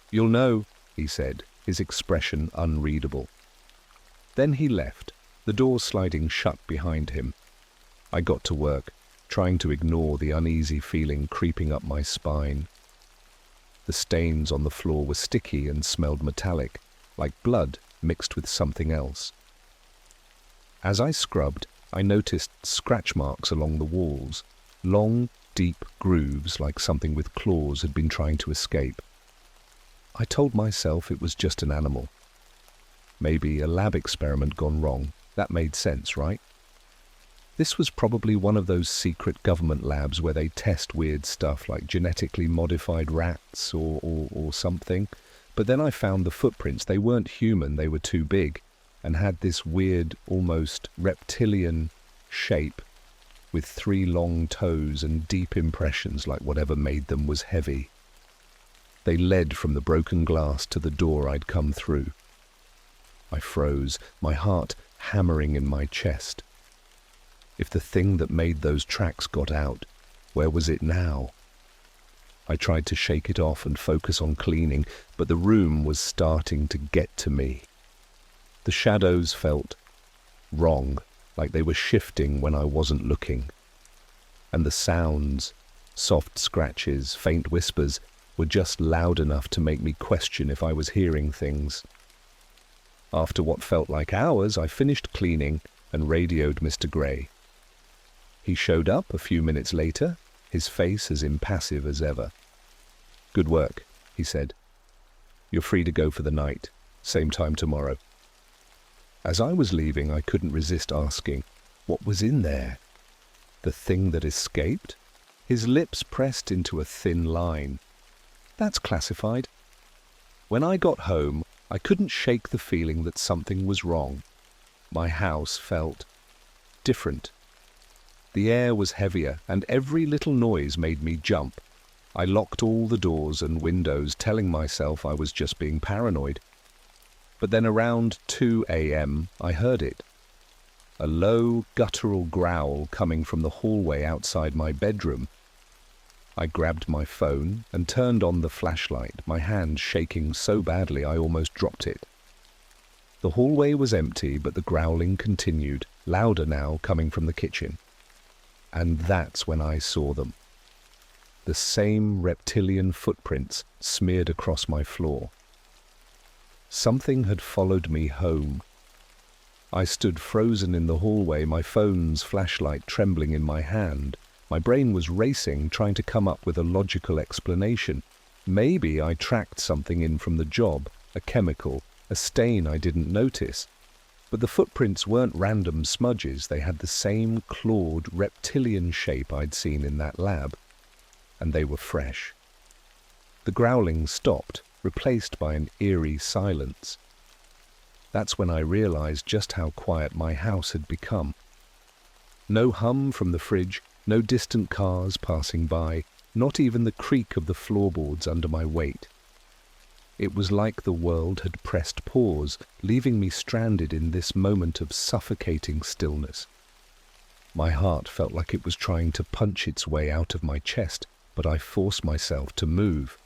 "You'll know," he said, his expression unreadable. Then he left, the door sliding shut behind him. I got to work, trying to ignore the uneasy feeling creeping up my spine. The stains on the floor were sticky and smelled metallic, like blood mixed with something else. As I scrubbed, I noticed scratch marks along the walls, long, deep grooves like something with claws had been trying to escape. I told myself it was just an animal. Maybe a lab experiment gone wrong. That made sense, right? This was probably one of those secret government labs where they test weird stuff like genetically modified rats or something. But then I found the footprints. They weren't human, they were too big, and had this weird, almost reptilian shape with 3 long toes and deep impressions like whatever made them was heavy. They led from the broken glass to the door I'd come through. I froze, my heart hammering in my chest. If the thing that made those tracks got out, where was it now? I tried to shake it off and focus on cleaning, but the room was starting to get to me. The shadows felt wrong, like they were shifting when I wasn't looking. And the sounds, soft scratches, faint whispers, were just loud enough to make me question if I was hearing things. After what felt like hours, I finished cleaning and radioed Mr. Gray. He showed up a few minutes later, his face as impassive as ever. "Good work," he said. "You're free to go for the night. Same time tomorrow." As I was leaving, I couldn't resist asking, what was in there? The thing that escaped? His lips pressed into a thin line. That's classified. When I got home, I couldn't shake the feeling that something was wrong. My house felt different. The air was heavier, and every little noise made me jump. I locked all the doors and windows, telling myself I was just being paranoid. But then around 2 a.m., I heard it. A low, guttural growl coming from the hallway outside my bedroom. I grabbed my phone and turned on the flashlight, my hand shaking so badly I almost dropped it. The hallway was empty, but the growling continued, louder now, coming from the kitchen. And that's when I saw them. The same reptilian footprints smeared across my floor. Something had followed me home. I stood frozen in the hallway, my phone's flashlight trembling in my hand. My brain was racing, trying to come up with a logical explanation. Maybe I tracked something in from the job, a chemical, a stain I didn't notice. But the footprints weren't random smudges. They had the same clawed, reptilian shape I'd seen in that lab. And they were fresh. The growling stopped, replaced by an eerie silence. That's when I realized just how quiet my house had become. No hum from the fridge, no distant cars passing by, not even the creak of the floorboards under my weight. It was like the world had pressed pause, leaving me stranded in this moment of suffocating stillness. My heart felt like it was trying to punch its way out of my chest, but I forced myself to move.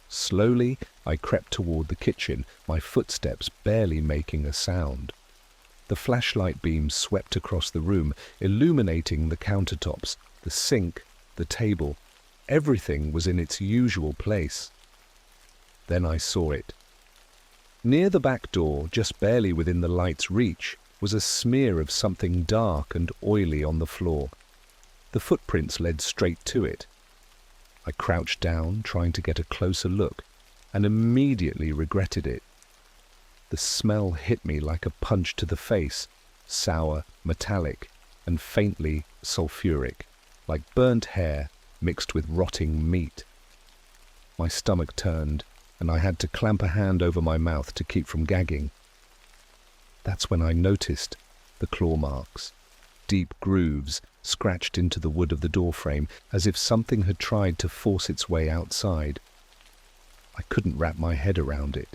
Slowly, I crept toward the kitchen, my footsteps barely making a sound. The flashlight beam swept across the room, illuminating the countertops, the sink, the table. Everything was in its usual place. Then I saw it. Near the back door, just barely within the light's reach, was a smear of something dark and oily on the floor. The footprints led straight to it. I crouched down, trying to get a closer look, and immediately regretted it. The smell hit me like a punch to the face, sour, metallic, and faintly sulfuric, like burnt hair mixed with rotting meat. My stomach turned, and I had to clamp a hand over my mouth to keep from gagging. That's when I noticed the claw marks, deep grooves scratched into the wood of the doorframe, as if something had tried to force its way outside. I couldn't wrap my head around it.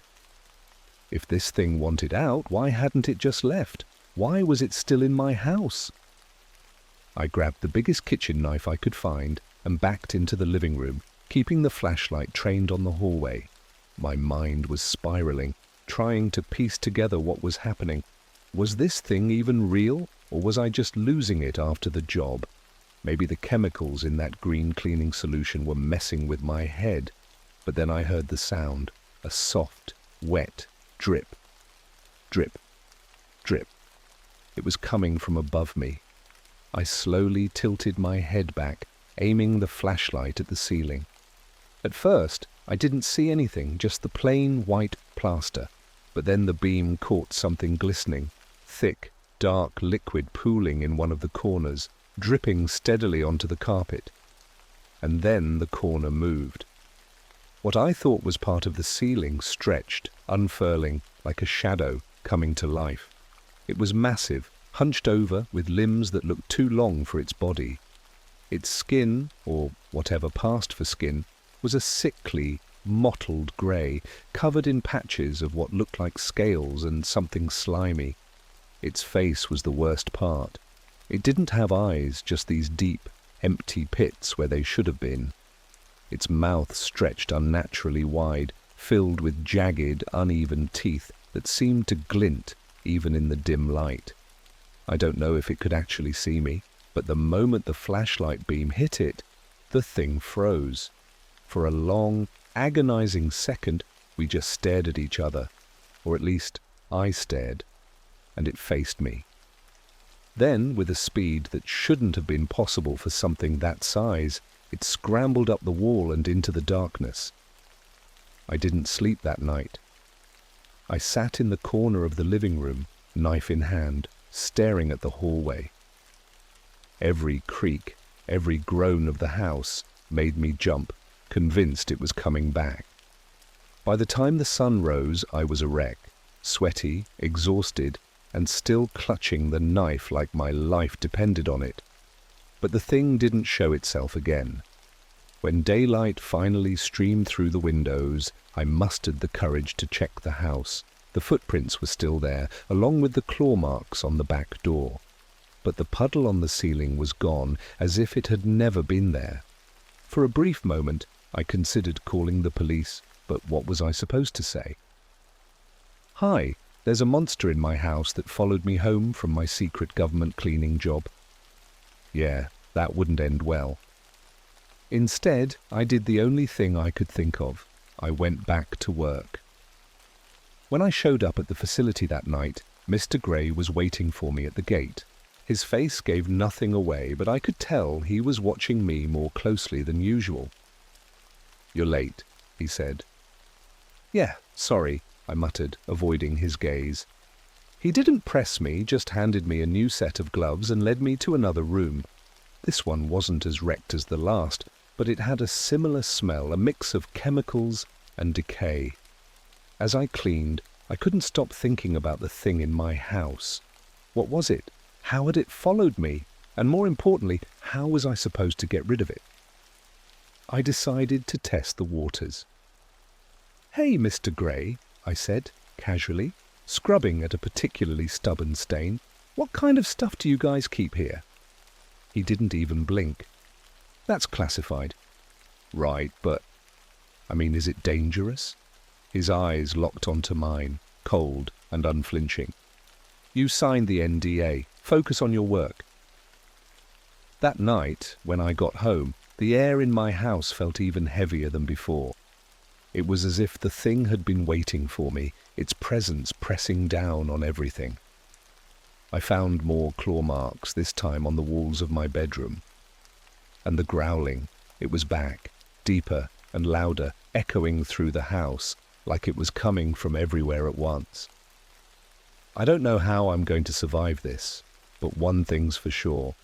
If this thing wanted out, why hadn't it just left? Why was it still in my house? I grabbed the biggest kitchen knife I could find and backed into the living room, keeping the flashlight trained on the hallway. My mind was spiraling, trying to piece together what was happening. Was this thing even real, or was I just losing it after the job? Maybe the chemicals in that green cleaning solution were messing with my head. But then I heard the sound, a soft, wet drip, drip, drip. It was coming from above me. I slowly tilted my head back, aiming the flashlight at the ceiling. At first, I didn't see anything, just the plain white plaster. But then the beam caught something glistening, thick, dark liquid pooling in one of the corners, dripping steadily onto the carpet. And then the corner moved. What I thought was part of the ceiling stretched, unfurling, like a shadow coming to life. It was massive, hunched over, with limbs that looked too long for its body. Its skin, or whatever passed for skin, was a sickly, mottled grey, covered in patches of what looked like scales and something slimy. Its face was the worst part. It didn't have eyes, just these deep, empty pits where they should have been. Its mouth stretched unnaturally wide, filled with jagged, uneven teeth that seemed to glint even in the dim light. I don't know if it could actually see me, but the moment the flashlight beam hit it, the thing froze. For a long, agonizing second, we just stared at each other, or at least I stared, and it faced me. Then, with a speed that shouldn't have been possible for something that size, it scrambled up the wall and into the darkness. I didn't sleep that night. I sat in the corner of the living room, knife in hand, staring at the hallway. Every creak, every groan of the house made me jump, convinced it was coming back. By the time the sun rose, I was a wreck, sweaty, exhausted, and still clutching the knife like my life depended on it. But the thing didn't show itself again. When daylight finally streamed through the windows, I mustered the courage to check the house. The footprints were still there, along with the claw marks on the back door. But the puddle on the ceiling was gone, as if it had never been there. For a brief moment, I considered calling the police, but what was I supposed to say? "Hi, there's a monster in my house that followed me home from my secret government cleaning job." Yeah, that wouldn't end well. Instead, I did the only thing I could think of. I went back to work. When I showed up at the facility that night, Mr. Gray was waiting for me at the gate. His face gave nothing away, but I could tell he was watching me more closely than usual. "You're late," he said. "Yeah, sorry," I muttered, avoiding his gaze. He didn't press me, just handed me a new set of gloves and led me to another room. This one wasn't as wrecked as the last, but it had a similar smell, a mix of chemicals and decay. As I cleaned, I couldn't stop thinking about the thing in my house. What was it? How had it followed me? And more importantly, how was I supposed to get rid of it? I decided to test the waters. "Hey, Mr. Gray," I said, casually, scrubbing at a particularly stubborn stain. "What kind of stuff do you guys keep here?" He didn't even blink. "That's classified." "Right, but is it dangerous?" His eyes locked onto mine, cold and unflinching. "You signed the NDA. Focus on your work." That night, when I got home, the air in my house felt even heavier than before. It was as if the thing had been waiting for me, its presence pressing down on everything. I found more claw marks, this time on the walls of my bedroom. And the growling, it was back, deeper and louder, echoing through the house, like it was coming from everywhere at once. I don't know how I'm going to survive this, but one thing's for sure.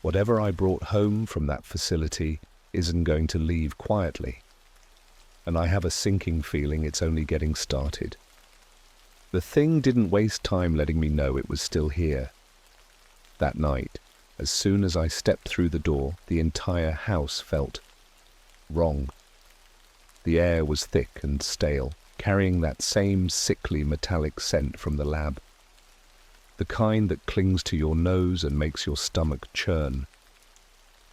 Whatever I brought home from that facility isn't going to leave quietly. And I have a sinking feeling it's only getting started. The thing didn't waste time letting me know it was still here. That night, as soon as I stepped through the door, the entire house felt wrong. The air was thick and stale, carrying that same sickly metallic scent from the lab. The kind that clings to your nose and makes your stomach churn.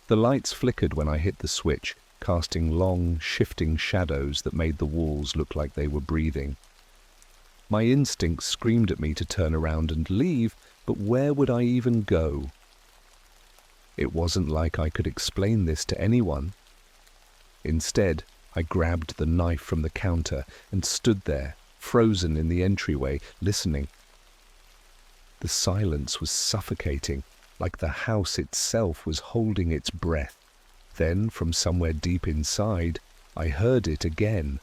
The lights flickered when I hit the switch, casting long, shifting shadows that made the walls look like they were breathing. My instincts screamed at me to turn around and leave, but where would I even go? It wasn't like I could explain this to anyone. Instead, I grabbed the knife from the counter and stood there, frozen in the entryway, listening. The silence was suffocating, like the house itself was holding its breath. Then, from somewhere deep inside, I heard it again,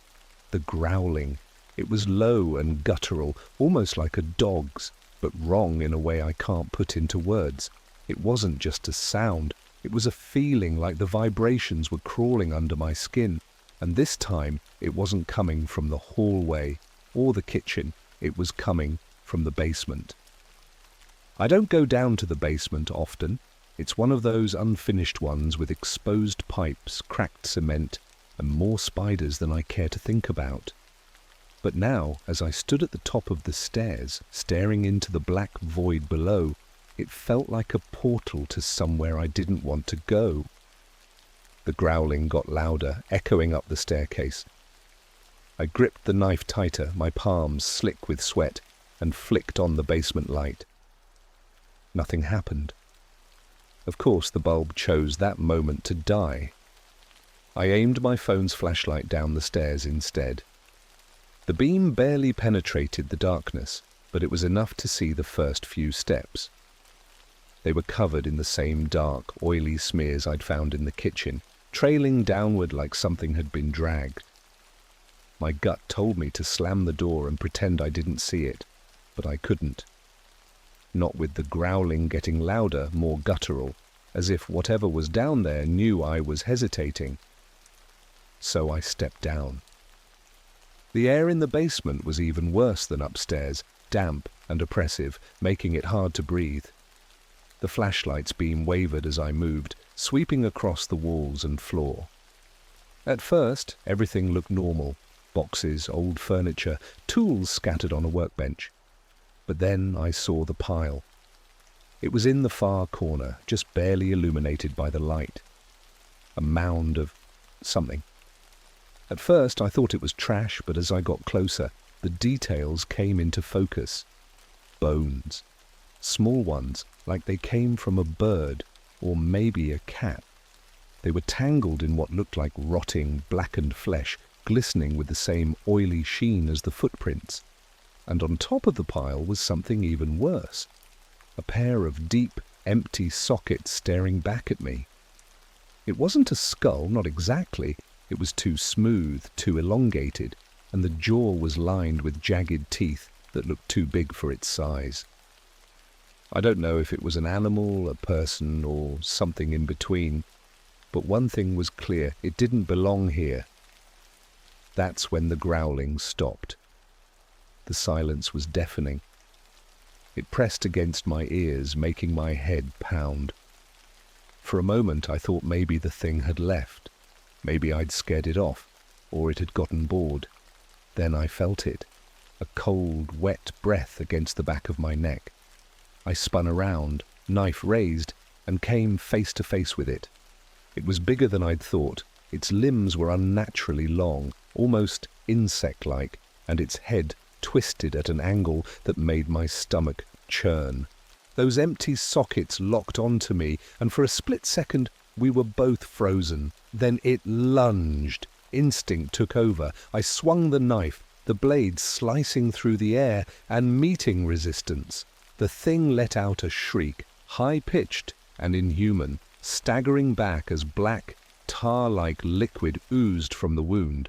the growling. It was low and guttural, almost like a dog's, but wrong in a way I can't put into words. It wasn't just a sound, it was a feeling like the vibrations were crawling under my skin. And this time, it wasn't coming from the hallway or the kitchen, it was coming from the basement. I don't go down to the basement often. It's one of those unfinished ones with exposed pipes, cracked cement, and more spiders than I care to think about. But now, as I stood at the top of the stairs, staring into the black void below, it felt like a portal to somewhere I didn't want to go. The growling got louder, echoing up the staircase. I gripped the knife tighter, my palms slick with sweat, and flicked on the basement light. Nothing happened. Of course, the bulb chose that moment to die. I aimed my phone's flashlight down the stairs instead. The beam barely penetrated the darkness, but it was enough to see the first few steps. They were covered in the same dark, oily smears I'd found in the kitchen, trailing downward like something had been dragged. My gut told me to slam the door and pretend I didn't see it, but I couldn't. Not with the growling getting louder, more guttural, as if whatever was down there knew I was hesitating. So I stepped down. The air in the basement was even worse than upstairs, damp and oppressive, making it hard to breathe. The flashlight's beam wavered as I moved, sweeping across the walls and floor. At first, everything looked normal. Boxes, old furniture, tools scattered on a workbench. But then I saw the pile. It was in the far corner, just barely illuminated by the light. A mound of something. At first I thought it was trash, but as I got closer, the details came into focus. Bones. Small ones, like they came from a bird, or maybe a cat. They were tangled in what looked like rotting, blackened flesh, glistening with the same oily sheen as the footprints. And on top of the pile was something even worse. A pair of deep, empty sockets staring back at me. It wasn't a skull, not exactly. It was too smooth, too elongated, and the jaw was lined with jagged teeth that looked too big for its size. I don't know if it was an animal, a person, or something in between, but one thing was clear, it didn't belong here. That's when the growling stopped. The silence was deafening. It pressed against my ears, making my head pound. For a moment I thought maybe the thing had left. Maybe I'd scared it off, or it had gotten bored. Then I felt it, a cold, wet breath against the back of my neck. I spun around, knife raised, and came face to face with it. It was bigger than I'd thought. Its limbs were unnaturally long, almost insect-like, and its head twisted at an angle that made my stomach churn. Those empty sockets locked onto me, and for a split second we were both frozen. Then it lunged. Instinct took over. I swung the knife, the blade slicing through the air and meeting resistance. The thing let out a shriek, high-pitched and inhuman, staggering back as black, tar-like liquid oozed from the wound.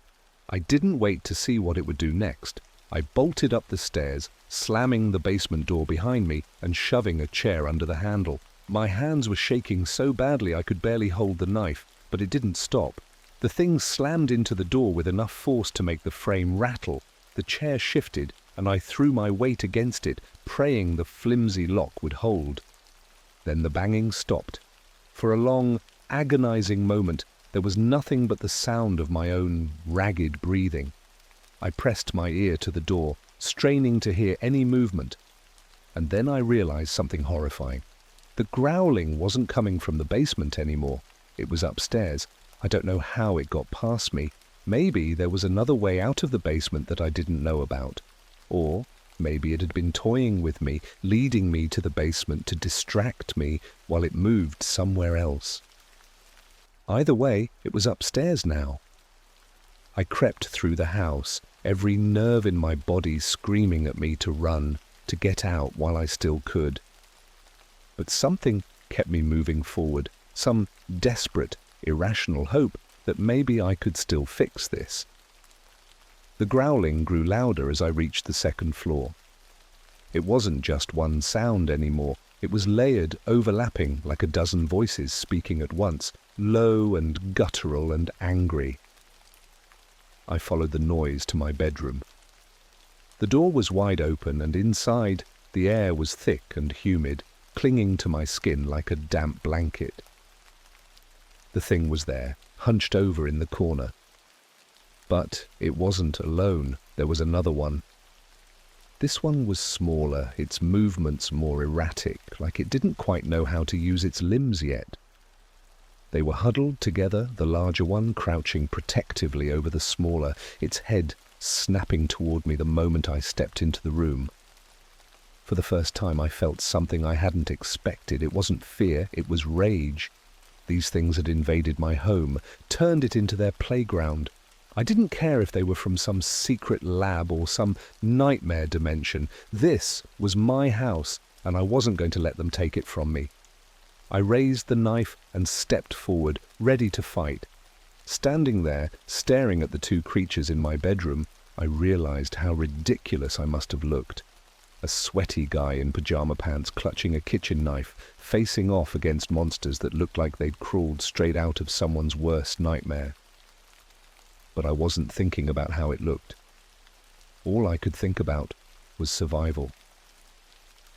I didn't wait to see what it would do next. I bolted up the stairs, slamming the basement door behind me and shoving a chair under the handle. My hands were shaking so badly I could barely hold the knife, but it didn't stop. The thing slammed into the door with enough force to make the frame rattle. The chair shifted, and I threw my weight against it, praying the flimsy lock would hold. Then the banging stopped. For a long, agonizing moment, there was nothing but the sound of my own ragged breathing. I pressed my ear to the door, straining to hear any movement. And then I realized something horrifying. The growling wasn't coming from the basement anymore. It was upstairs. I don't know how it got past me. Maybe there was another way out of the basement that I didn't know about. Or maybe it had been toying with me, leading me to the basement to distract me while it moved somewhere else. Either way, it was upstairs now. I crept through the house, every nerve in my body screaming at me to run, to get out while I still could. But something kept me moving forward, some desperate, irrational hope that maybe I could still fix this. The growling grew louder as I reached the second floor. It wasn't just one sound anymore. It was layered, overlapping, like a dozen voices speaking at once, low and guttural and angry. I followed the noise to my bedroom. The door was wide open, and inside the air was thick and humid, clinging to my skin like a damp blanket. The thing was there, hunched over in the corner. But it wasn't alone. There was another one. This one was smaller, its movements more erratic, like it didn't quite know how to use its limbs yet. They were huddled together, the larger one crouching protectively over the smaller, its head snapping toward me the moment I stepped into the room. For the first time I felt something I hadn't expected. It wasn't fear, it was rage. These things had invaded my home, turned it into their playground. I didn't care if they were from some secret lab or some nightmare dimension. This was my house, and I wasn't going to let them take it from me. I raised the knife and stepped forward, ready to fight. Standing there, staring at the two creatures in my bedroom, I realized how ridiculous I must have looked. A sweaty guy in pajama pants clutching a kitchen knife, facing off against monsters that looked like they'd crawled straight out of someone's worst nightmare. But I wasn't thinking about how it looked. All I could think about was survival.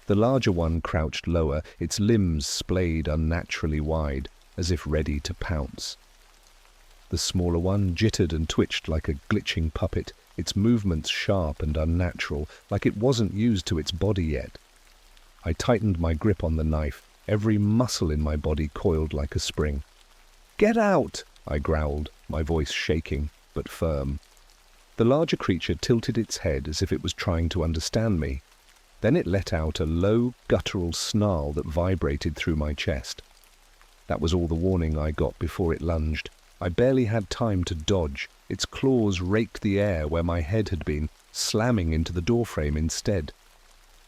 The larger one crouched lower, its limbs splayed unnaturally wide, as if ready to pounce. The smaller one jittered and twitched like a glitching puppet, its movements sharp and unnatural, like it wasn't used to its body yet. I tightened my grip on the knife, every muscle in my body coiled like a spring. "Get out!" I growled, my voice shaking, but firm. The larger creature tilted its head as if it was trying to understand me. Then it let out a low, guttural snarl that vibrated through my chest. That was all the warning I got before it lunged. I barely had time to dodge. Its claws raked the air where my head had been, slamming into the doorframe instead.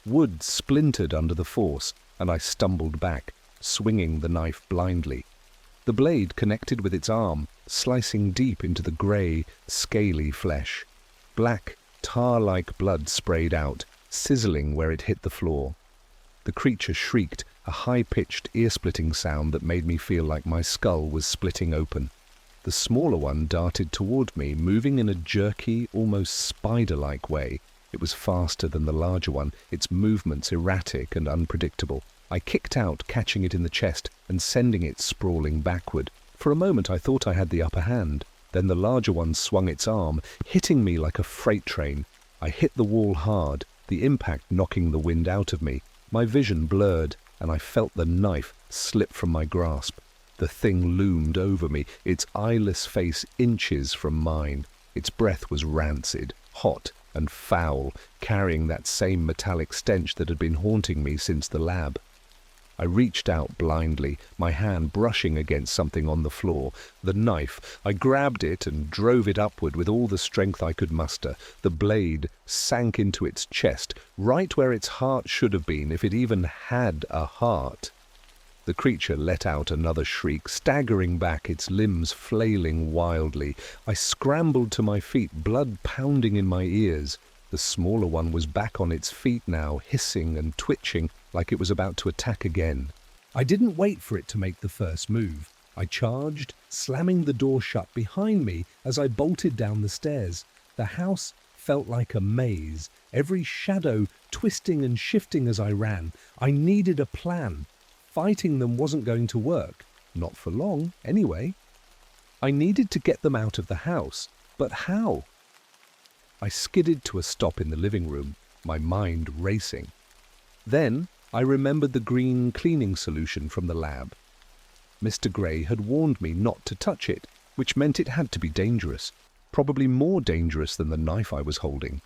Wood splintered under the force, and I stumbled back, swinging the knife blindly. The blade connected with its arm, slicing deep into the grey, scaly flesh. Black, tar-like blood sprayed out, sizzling where it hit the floor. The creature shrieked, a high-pitched, ear-splitting sound that made me feel like my skull was splitting open. The smaller one darted toward me, moving in a jerky, almost spider-like way, It was faster than the larger one, its movements erratic and unpredictable. I kicked out, catching it in the chest and sending it sprawling backward. For a moment I thought I had the upper hand. Then the larger one swung its arm, hitting me like a freight train. I hit the wall hard, the impact knocking the wind out of me. My vision blurred, and I felt the knife slip from my grasp. The thing loomed over me, its eyeless face inches from mine. Its breath was rancid, hot and foul, carrying that same metallic stench that had been haunting me since the lab. I reached out blindly, my hand brushing against something on the floor. The knife. I grabbed it and drove it upward with all the strength I could muster. The blade sank into its chest, right where its heart should have been, if it even had a heart. The creature let out another shriek, staggering back, its limbs flailing wildly. I scrambled to my feet, blood pounding in my ears. The smaller one was back on its feet now, hissing and twitching like it was about to attack again. I didn't wait for it to make the first move. I charged, slamming the door shut behind me as I bolted down the stairs. The house felt like a maze, every shadow twisting and shifting as I ran. I needed a plan. Fighting them wasn't going to work. Not for long, anyway. I needed to get them out of the house. But how? I skidded to a stop in the living room, my mind racing. Then I remembered the green cleaning solution from the lab. Mr. Gray had warned me not to touch it, which meant it had to be dangerous, probably more dangerous than the knife I was holding.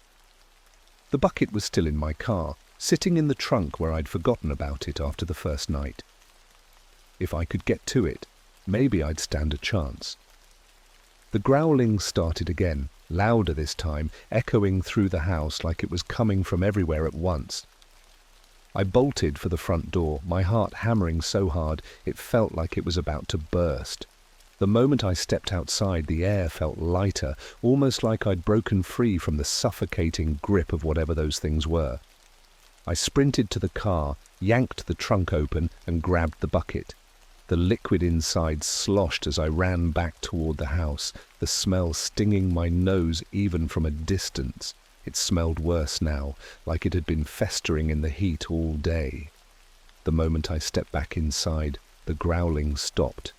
The bucket was still in my car, sitting in the trunk where I'd forgotten about it after the first night. If I could get to it, maybe I'd stand a chance. The growling started again, louder this time, echoing through the house like it was coming from everywhere at once. I bolted for the front door, my heart hammering so hard it felt like it was about to burst. The moment I stepped outside, the air felt lighter, almost like I'd broken free from the suffocating grip of whatever those things were. I sprinted to the car, yanked the trunk open, and grabbed the bucket. The liquid inside sloshed as I ran back toward the house, the smell stinging my nose even from a distance. It smelled worse now, like it had been festering in the heat all day. The moment I stepped back inside, the growling stopped.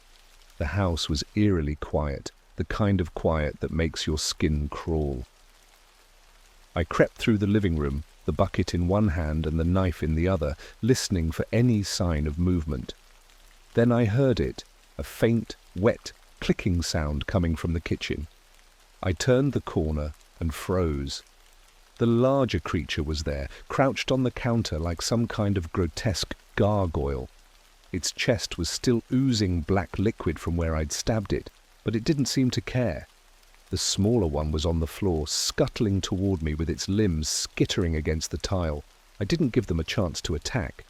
The house was eerily quiet, the kind of quiet that makes your skin crawl. I crept through the living room, the bucket in one hand and the knife in the other, listening for any sign of movement. Then I heard it, a faint, wet, clicking sound coming from the kitchen. I turned the corner and froze. The larger creature was there, crouched on the counter like some kind of grotesque gargoyle. Its chest was still oozing black liquid from where I'd stabbed it, but it didn't seem to care. The smaller one was on the floor, scuttling toward me with its limbs skittering against the tile. I didn't give them a chance to attack.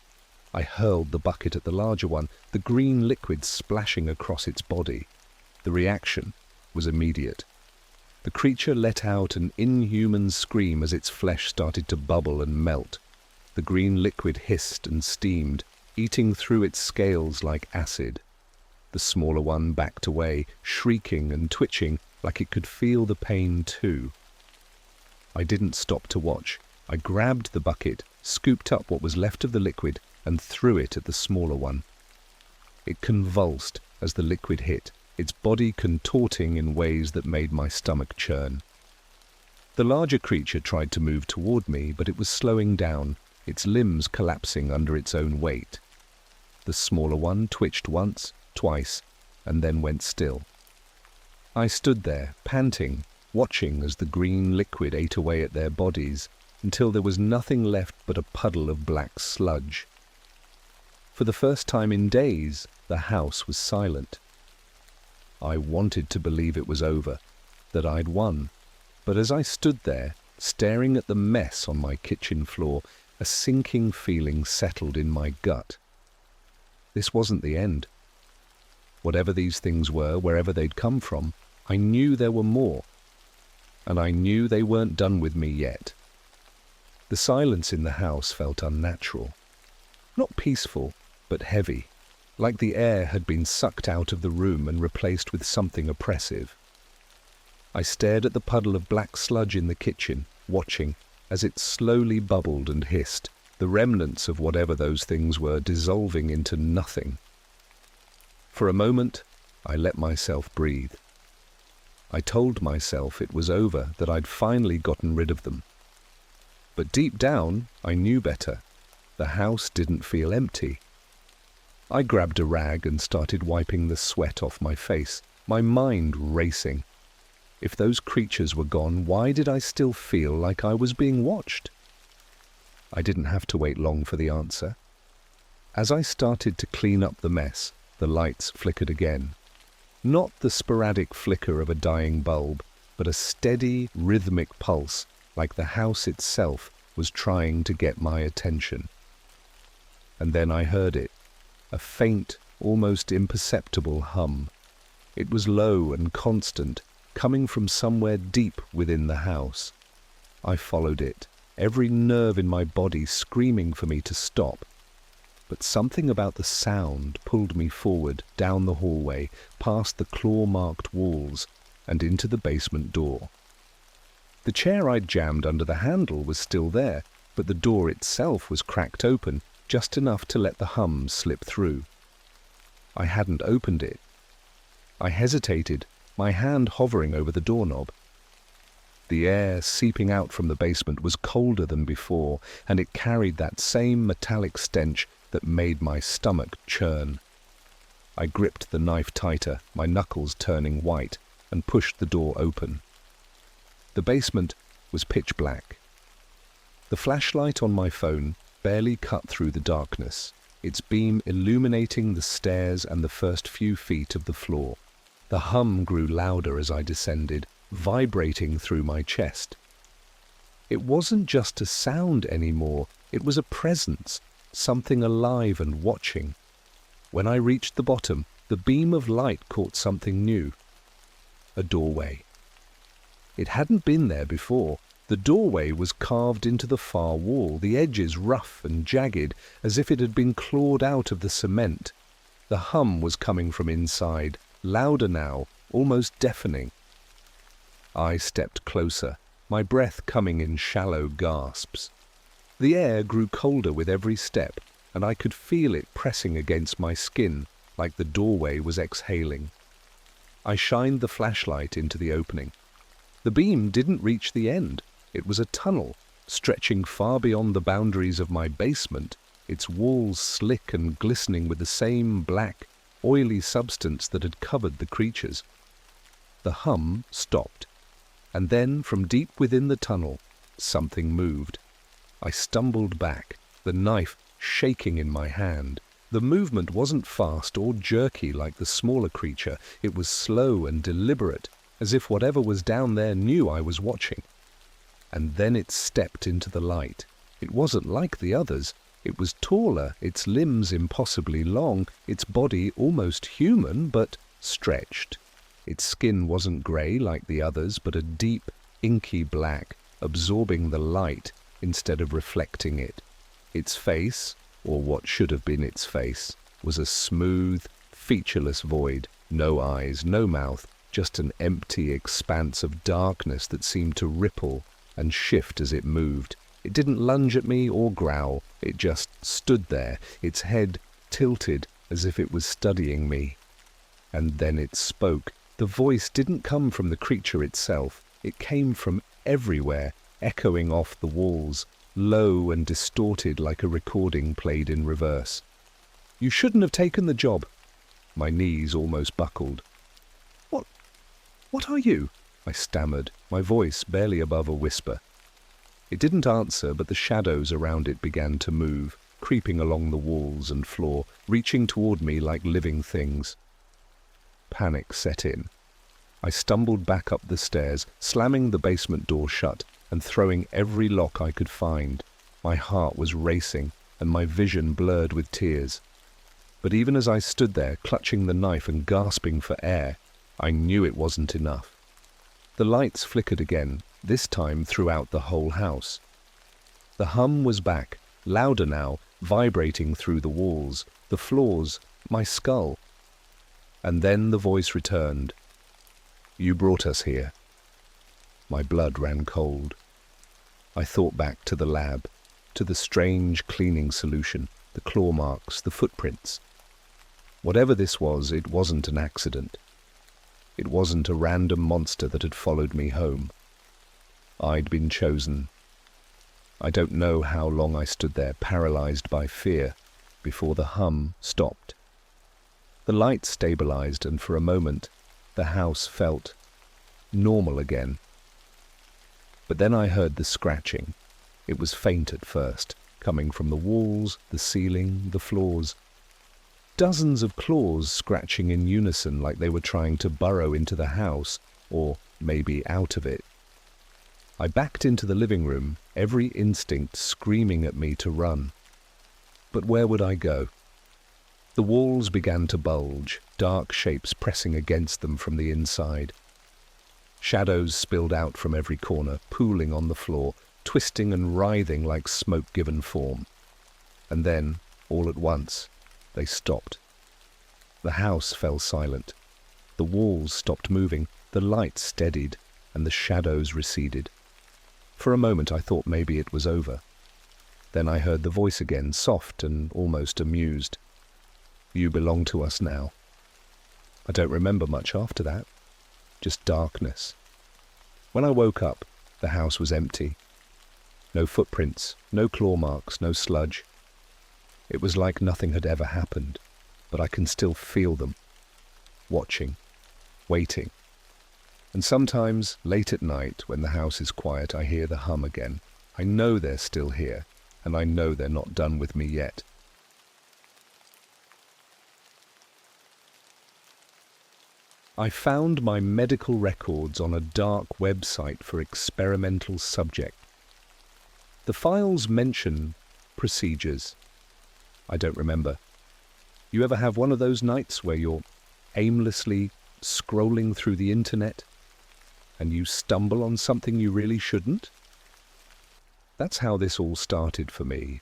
I hurled the bucket at the larger one, the green liquid splashing across its body. The reaction was immediate. The creature let out an inhuman scream as its flesh started to bubble and melt. The green liquid hissed and steamed, eating through its scales like acid. The smaller one backed away, shrieking and twitching like it could feel the pain too. I didn't stop to watch. I grabbed the bucket, scooped up what was left of the liquid, and threw it at the smaller one. It convulsed as the liquid hit, its body contorting in ways that made my stomach churn. The larger creature tried to move toward me, but it was slowing down, its limbs collapsing under its own weight. The smaller one twitched once, twice, and then went still. I stood there, panting, watching as the green liquid ate away at their bodies, until there was nothing left but a puddle of black sludge. For the first time in days, the house was silent. I wanted to believe it was over, that I'd won, but as I stood there, staring at the mess on my kitchen floor, a sinking feeling settled in my gut. This wasn't the end. Whatever these things were, wherever they'd come from, I knew there were more, and I knew they weren't done with me yet. The silence in the house felt unnatural. Not peaceful, but heavy, like the air had been sucked out of the room and replaced with something oppressive. I stared at the puddle of black sludge in the kitchen, watching, as it slowly bubbled and hissed, the remnants of whatever those things were dissolving into nothing. For a moment, I let myself breathe. I told myself it was over, that I'd finally gotten rid of them. But deep down, I knew better. The house didn't feel empty. I grabbed a rag and started wiping the sweat off my face, my mind racing. If those creatures were gone, why did I still feel like I was being watched? I didn't have to wait long for the answer. As I started to clean up the mess, the lights flickered again. Not the sporadic flicker of a dying bulb, but a steady, rhythmic pulse, like the house itself was trying to get my attention. And then I heard it, a faint, almost imperceptible hum. It was low and constant, coming from somewhere deep within the house. I followed it, every nerve in my body screaming for me to stop. But something about the sound pulled me forward, down the hallway, past the claw-marked walls, and into the basement door. The chair I'd jammed under the handle was still there, but the door itself was cracked open, just enough to let the hum slip through. I hadn't opened it. I hesitated, my hand hovering over the doorknob. The air seeping out from the basement was colder than before, and it carried that same metallic stench that made my stomach churn. I gripped the knife tighter, my knuckles turning white, and pushed the door open. The basement was pitch black. The flashlight on my phone barely cut through the darkness, its beam illuminating the stairs and the first few feet of the floor. The hum grew louder as I descended, vibrating through my chest. It wasn't just a sound anymore, it was a presence, something alive and watching. When I reached the bottom, the beam of light caught something new. A doorway. It hadn't been there before. The doorway was carved into the far wall, the edges rough and jagged, as if it had been clawed out of the cement. The hum was coming from inside, louder now, almost deafening. I stepped closer, my breath coming in shallow gasps. The air grew colder with every step, and I could feel it pressing against my skin, like the doorway was exhaling. I shined the flashlight into the opening. The beam didn't reach the end. It was a tunnel, stretching far beyond the boundaries of my basement, its walls slick and glistening with the same black, oily substance that had covered the creatures. The hum stopped, and then from deep within the tunnel, something moved. I stumbled back, the knife shaking in my hand. The movement wasn't fast or jerky like the smaller creature. It was slow and deliberate, as if whatever was down there knew I was watching. And then it stepped into the light. It wasn't like the others. It was taller, its limbs impossibly long, its body almost human, but stretched. Its skin wasn't grey like the others, but a deep, inky black, absorbing the light instead of reflecting it. Its face, or what should have been its face, was a smooth, featureless void. No eyes, no mouth, just an empty expanse of darkness that seemed to ripple and shift as it moved. It didn't lunge at me or growl. It just stood there, its head tilted as if it was studying me. And then it spoke. The voice didn't come from the creature itself. It came from everywhere, echoing off the walls, low and distorted like a recording played in reverse. "You shouldn't have taken the job." My knees almost buckled. What are you?" I stammered, my voice barely above a whisper. It didn't answer, but the shadows around it began to move, creeping along the walls and floor, reaching toward me like living things. Panic set in. I stumbled back up the stairs, slamming the basement door shut and throwing every lock I could find. My heart was racing and my vision blurred with tears. But even as I stood there, clutching the knife and gasping for air, I knew it wasn't enough. The lights flickered again, this time throughout the whole house. The hum was back, louder now, vibrating through the walls, the floors, my skull. And then the voice returned. "You brought us here." My blood ran cold. I thought back to the lab, to the strange cleaning solution, the claw marks, the footprints. Whatever this was, it wasn't an accident. It wasn't a random monster that had followed me home. I'd been chosen. I don't know how long I stood there, paralyzed by fear, before the hum stopped. The light stabilized, and for a moment, the house felt normal again. But then I heard the scratching. It was faint at first, coming from the walls, the ceiling, the floors. Dozens of claws scratching in unison like they were trying to burrow into the house, or maybe out of it. I backed into the living room, every instinct screaming at me to run. But where would I go? The walls began to bulge, dark shapes pressing against them from the inside. Shadows spilled out from every corner, pooling on the floor, twisting and writhing like smoke given form. And then, all at once, they stopped. The house fell silent. The walls stopped moving, the light steadied, and the shadows receded. For a moment I thought maybe it was over. Then I heard the voice again, soft and almost amused. "You belong to us now." I don't remember much after that. Just darkness. When I woke up, the house was empty. No footprints, no claw marks, no sludge. It was like nothing had ever happened, but I can still feel them. Watching, waiting. And sometimes, late at night, when the house is quiet, I hear the hum again. I know they're still here, and I know they're not done with me yet. I found my medical records on a dark website for experimental subject. The files mention procedures. I don't remember. You ever have one of those nights where you're aimlessly scrolling through the internet and you stumble on something you really shouldn't? That's how this all started for me.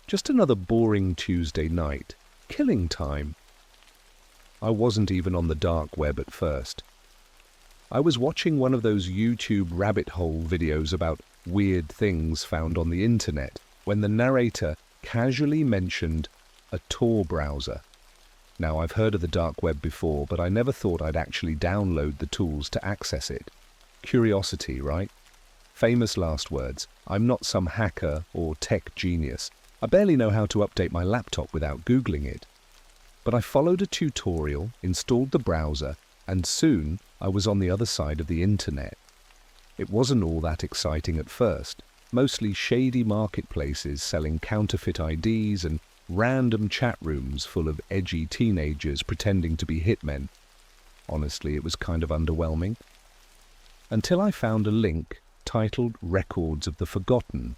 Just another boring Tuesday night. Killing time. I wasn't even on the dark web at first. I was watching one of those YouTube rabbit hole videos about weird things found on the internet when the narrator casually mentioned a Tor browser. Now, I've heard of the dark web before, but I never thought I'd actually download the tools to access it. Curiosity, right? Famous last words. I'm not some hacker or tech genius. I barely know how to update my laptop without Googling it. But I followed a tutorial, installed the browser, and soon I was on the other side of the internet. It wasn't all that exciting at first. Mostly shady marketplaces selling counterfeit IDs and random chat rooms full of edgy teenagers pretending to be hitmen. Honestly, it was kind of underwhelming. Until I found a link titled Records of the Forgotten.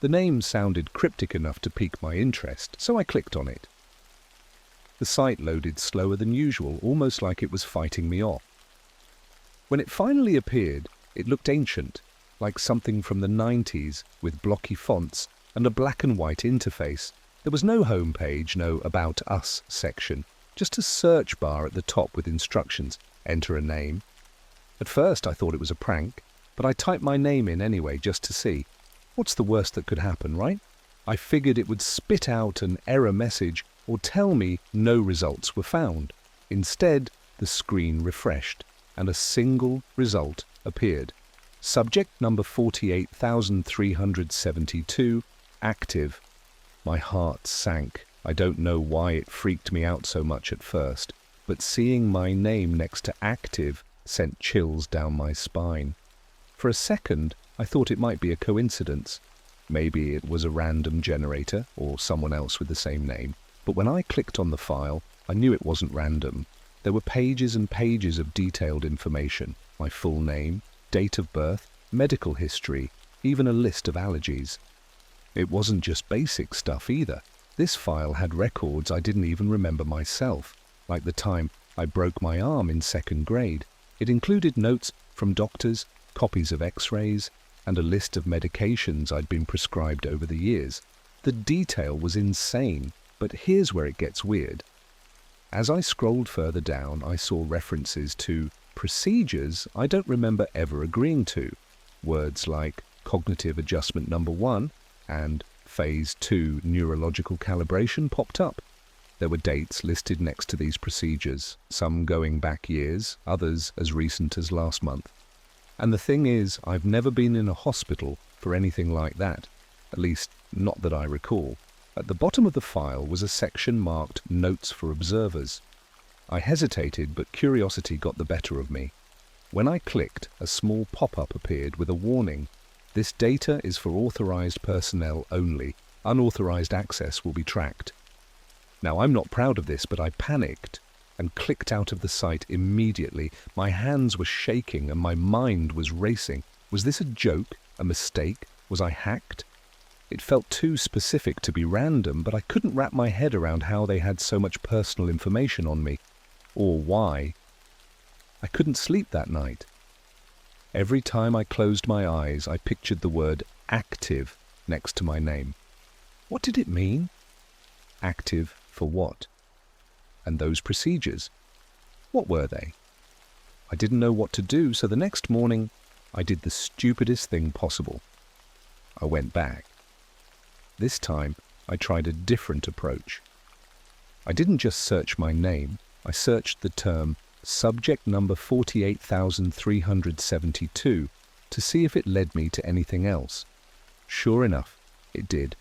The name sounded cryptic enough to pique my interest, so I clicked on it. The site loaded slower than usual, almost like it was fighting me off. When it finally appeared, it looked ancient, like something from the 90s, with blocky fonts and a black and white interface. There was no home page, no About Us section, just a search bar at the top with instructions. Enter a name. At first I thought it was a prank, but I typed my name in anyway just to see. What's the worst that could happen, right? I figured it would spit out an error message or tell me no results were found. Instead, the screen refreshed, and a single result appeared. Subject number 48,372, active. My heart sank. I don't know why it freaked me out so much at first, but seeing my name next to active sent chills down my spine. For a second, I thought it might be a coincidence. Maybe it was a random generator or someone else with the same name. But when I clicked on the file, I knew it wasn't random. There were pages and pages of detailed information. My full name, date of birth, medical history, even a list of allergies. It wasn't just basic stuff either. This file had records I didn't even remember myself, like the time I broke my arm in second grade. It included notes from doctors, copies of x-rays, and a list of medications I'd been prescribed over the years. The detail was insane, but here's where it gets weird. As I scrolled further down, I saw references to procedures I don't remember ever agreeing to. Words like cognitive adjustment number 1 and phase 2 neurological calibration popped up. There were dates listed next to these procedures, some going back years, others as recent as last month. And the thing is, I've never been in a hospital for anything like that, at least not that I recall. At the bottom of the file was a section marked Notes for Observers. I hesitated, but curiosity got the better of me. When I clicked, a small pop-up appeared with a warning. This data is for authorized personnel only. Unauthorized access will be tracked. Now, I'm not proud of this, but I panicked and clicked out of the site immediately. My hands were shaking and my mind was racing. Was this a joke? A mistake? Was I hacked? It felt too specific to be random, but I couldn't wrap my head around how they had so much personal information on me, or why. I couldn't sleep that night. Every time I closed my eyes, I pictured the word active next to my name. What did it mean? Active for what? And those procedures, what were they? I didn't know what to do, so the next morning I did the stupidest thing possible. I went back. This time I tried a different approach. I didn't just search my name, I searched the term subject number 48,372 to see if it led me to anything else. Sure enough, it did.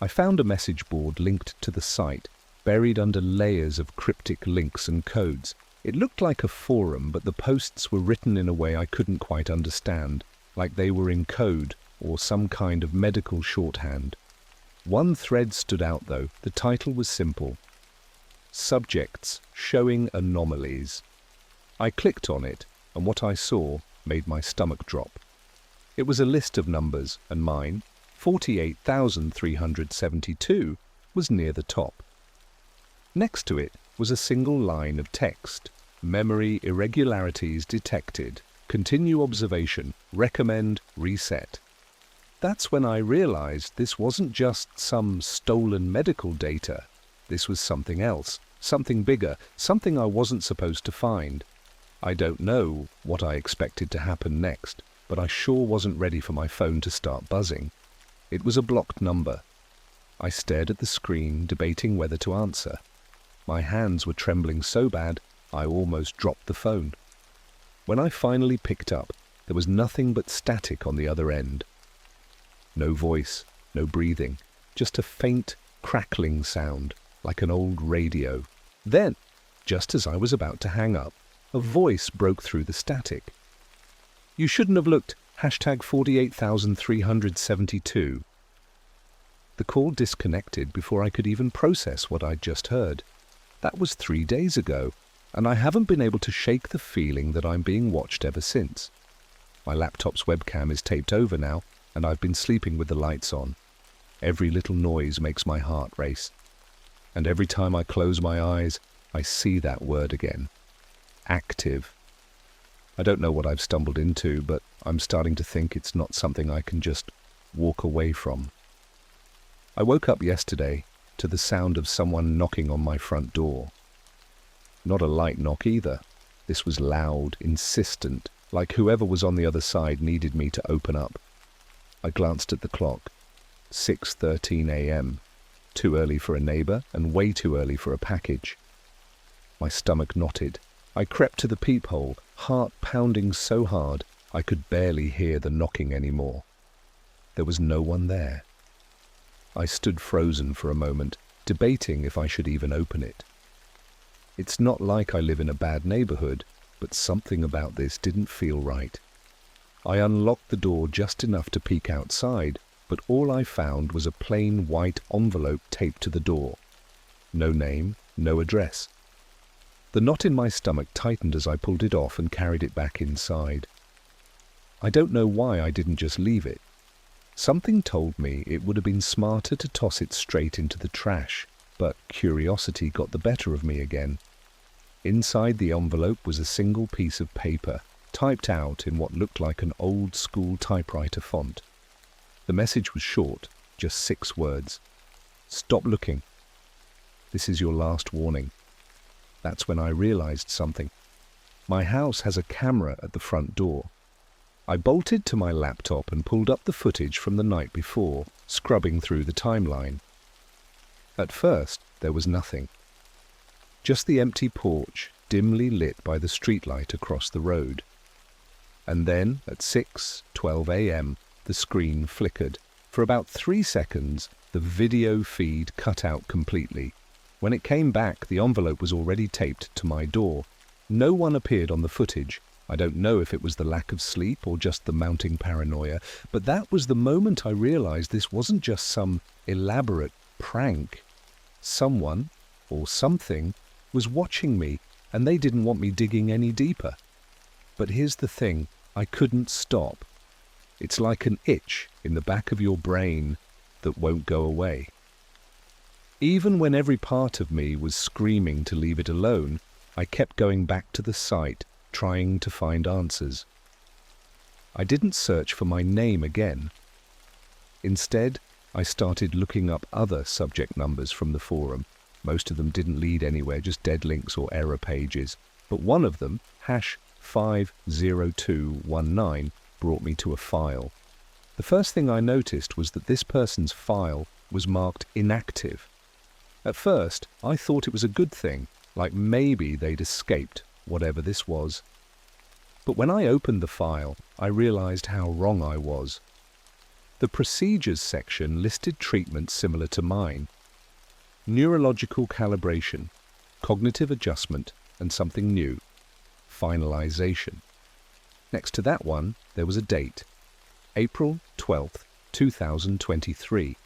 I found a message board linked to the site, buried under layers of cryptic links and codes. It looked like a forum, but the posts were written in a way I couldn't quite understand, like they were in code or some kind of medical shorthand. One thread stood out though. The title was simple: Subjects Showing Anomalies. I clicked on it, and what I saw made my stomach drop. It was a list of numbers, and mine, 48,372, was near the top. Next to it was a single line of text: Memory irregularities detected. Continue observation. Recommend reset. That's when I realized this wasn't just some stolen medical data. This was something else, something bigger, something I wasn't supposed to find. I don't know what I expected to happen next, but I sure wasn't ready for my phone to start buzzing. It was a blocked number. I stared at the screen, debating whether to answer. My hands were trembling so bad, I almost dropped the phone. When I finally picked up, there was nothing but static on the other end. No voice, no breathing, just a faint, crackling sound, like an old radio. Then, just as I was about to hang up, a voice broke through the static. You shouldn't have looked. #48,372. The call disconnected before I could even process what I'd just heard. That was 3 days ago, and I haven't been able to shake the feeling that I'm being watched ever since. My laptop's webcam is taped over now, and I've been sleeping with the lights on. Every little noise makes my heart race. And every time I close my eyes, I see that word again. Active. I don't know what I've stumbled into, but I'm starting to think it's not something I can just walk away from. I woke up yesterday to the sound of someone knocking on my front door. Not a light knock either. This was loud, insistent, like whoever was on the other side needed me to open up. I glanced at the clock. 6:13 a.m. Too early for a neighbor and way too early for a package. My stomach knotted. I crept to the peephole, heart pounding so hard I could barely hear the knocking anymore. There was no one there. I stood frozen for a moment, debating if I should even open it. It's not like I live in a bad neighborhood, but something about this didn't feel right. I unlocked the door just enough to peek outside, but all I found was a plain white envelope taped to the door. No name, no address. The knot in my stomach tightened as I pulled it off and carried it back inside. I don't know why I didn't just leave it. Something told me it would have been smarter to toss it straight into the trash, but curiosity got the better of me again. Inside the envelope was a single piece of paper, typed out in what looked like an old-school typewriter font. The message was short, just 6 words. Stop looking. This is your last warning. That's when I realized something. My house has a camera at the front door. I bolted to my laptop and pulled up the footage from the night before, scrubbing through the timeline. At first, there was nothing. Just the empty porch, dimly lit by the streetlight across the road. And then, at 6:12 a.m., the screen flickered. For about 3 seconds, the video feed cut out completely. When it came back, the envelope was already taped to my door. No one appeared on the footage. I don't know if it was the lack of sleep or just the mounting paranoia, but that was the moment I realized this wasn't just some elaborate prank. Someone, or something, was watching me, and they didn't want me digging any deeper. But here's the thing, I couldn't stop. It's like an itch in the back of your brain that won't go away. Even when every part of me was screaming to leave it alone, I kept going back to the site, trying to find answers. I didn't search for my name again. Instead, I started looking up other subject numbers from the forum. Most of them didn't lead anywhere, just dead links or error pages. But one of them, #50219, brought me to a file. The first thing I noticed was that this person's file was marked inactive. At first, I thought it was a good thing, like maybe they'd escaped, whatever this was. But when I opened the file, I realized how wrong I was. The procedures section listed treatments similar to mine: neurological calibration, cognitive adjustment, and something new: finalization. Next to that one, there was a date: April 12th, 2023.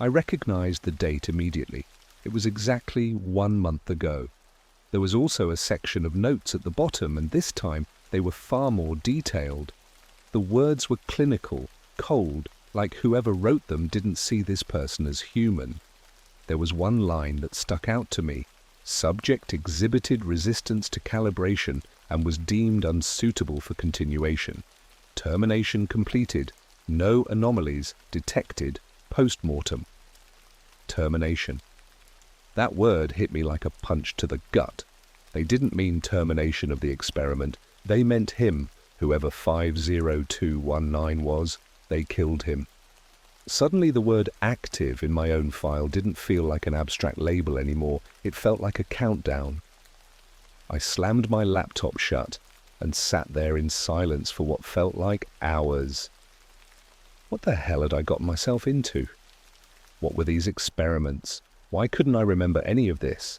I recognized the date immediately. It was exactly 1 month ago. There was also a section of notes at the bottom, and this time they were far more detailed. The words were clinical, cold, like whoever wrote them didn't see this person as human. There was one line that stuck out to me: subject exhibited resistance to calibration and was deemed unsuitable for continuation. Termination completed. No anomalies detected post-mortem. Termination. That word hit me like a punch to the gut. They didn't mean termination of the experiment. They meant him, whoever 50219 was. They killed him. Suddenly the word active in my own file didn't feel like an abstract label anymore. It felt like a countdown. I slammed my laptop shut and sat there in silence for what felt like hours. What the hell had I got myself into? What were these experiments? Why couldn't I remember any of this?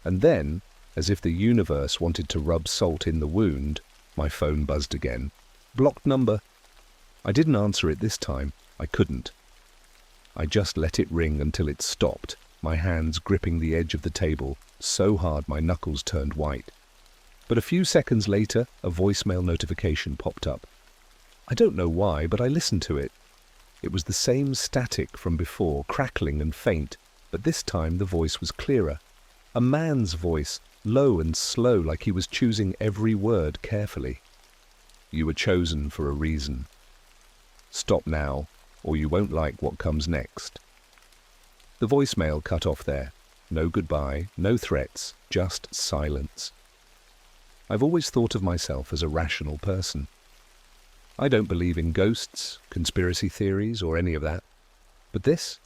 And then, as if the universe wanted to rub salt in the wound, my phone buzzed again. Blocked number. I didn't answer it this time. I couldn't. I just let it ring until it stopped, my hands gripping the edge of the table so hard my knuckles turned white. But a few seconds later, a voicemail notification popped up. I don't know why, but I listened to it. It was the same static from before, crackling and faint, but this time the voice was clearer. A man's voice, low and slow, like he was choosing every word carefully. You were chosen for a reason. Stop now, or you won't like what comes next. The voicemail cut off there. No goodbye, no threats, just silence. I've always thought of myself as a rational person. I don't believe in ghosts, conspiracy theories, or any of that. But this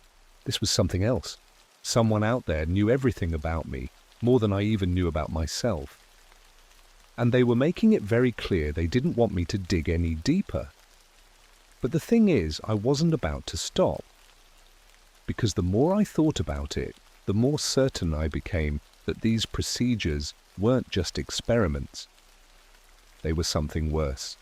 was something else. Someone out there knew everything about me, more than I even knew about myself. And they were making it very clear they didn't want me to dig any deeper. But the thing is, I wasn't about to stop. Because the more I thought about it, the more certain I became that these procedures weren't just experiments. They were something worse.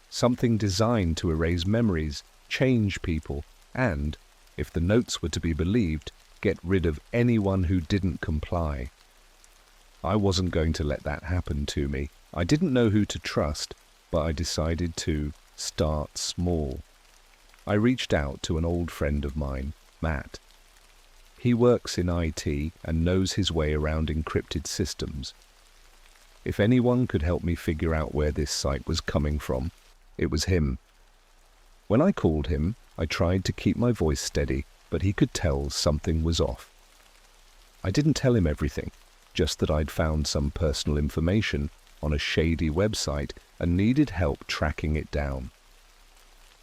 Something designed to erase memories, change people, and, if the notes were to be believed, get rid of anyone who didn't comply. I wasn't going to let that happen to me. I didn't know who to trust, but I decided to start small. I reached out to an old friend of mine, Matt. He works in IT and knows his way around encrypted systems. If anyone could help me figure out where this site was coming from, it was him. When I called him, I tried to keep my voice steady, but he could tell something was off. I didn't tell him everything, just that I'd found some personal information on a shady website and needed help tracking it down.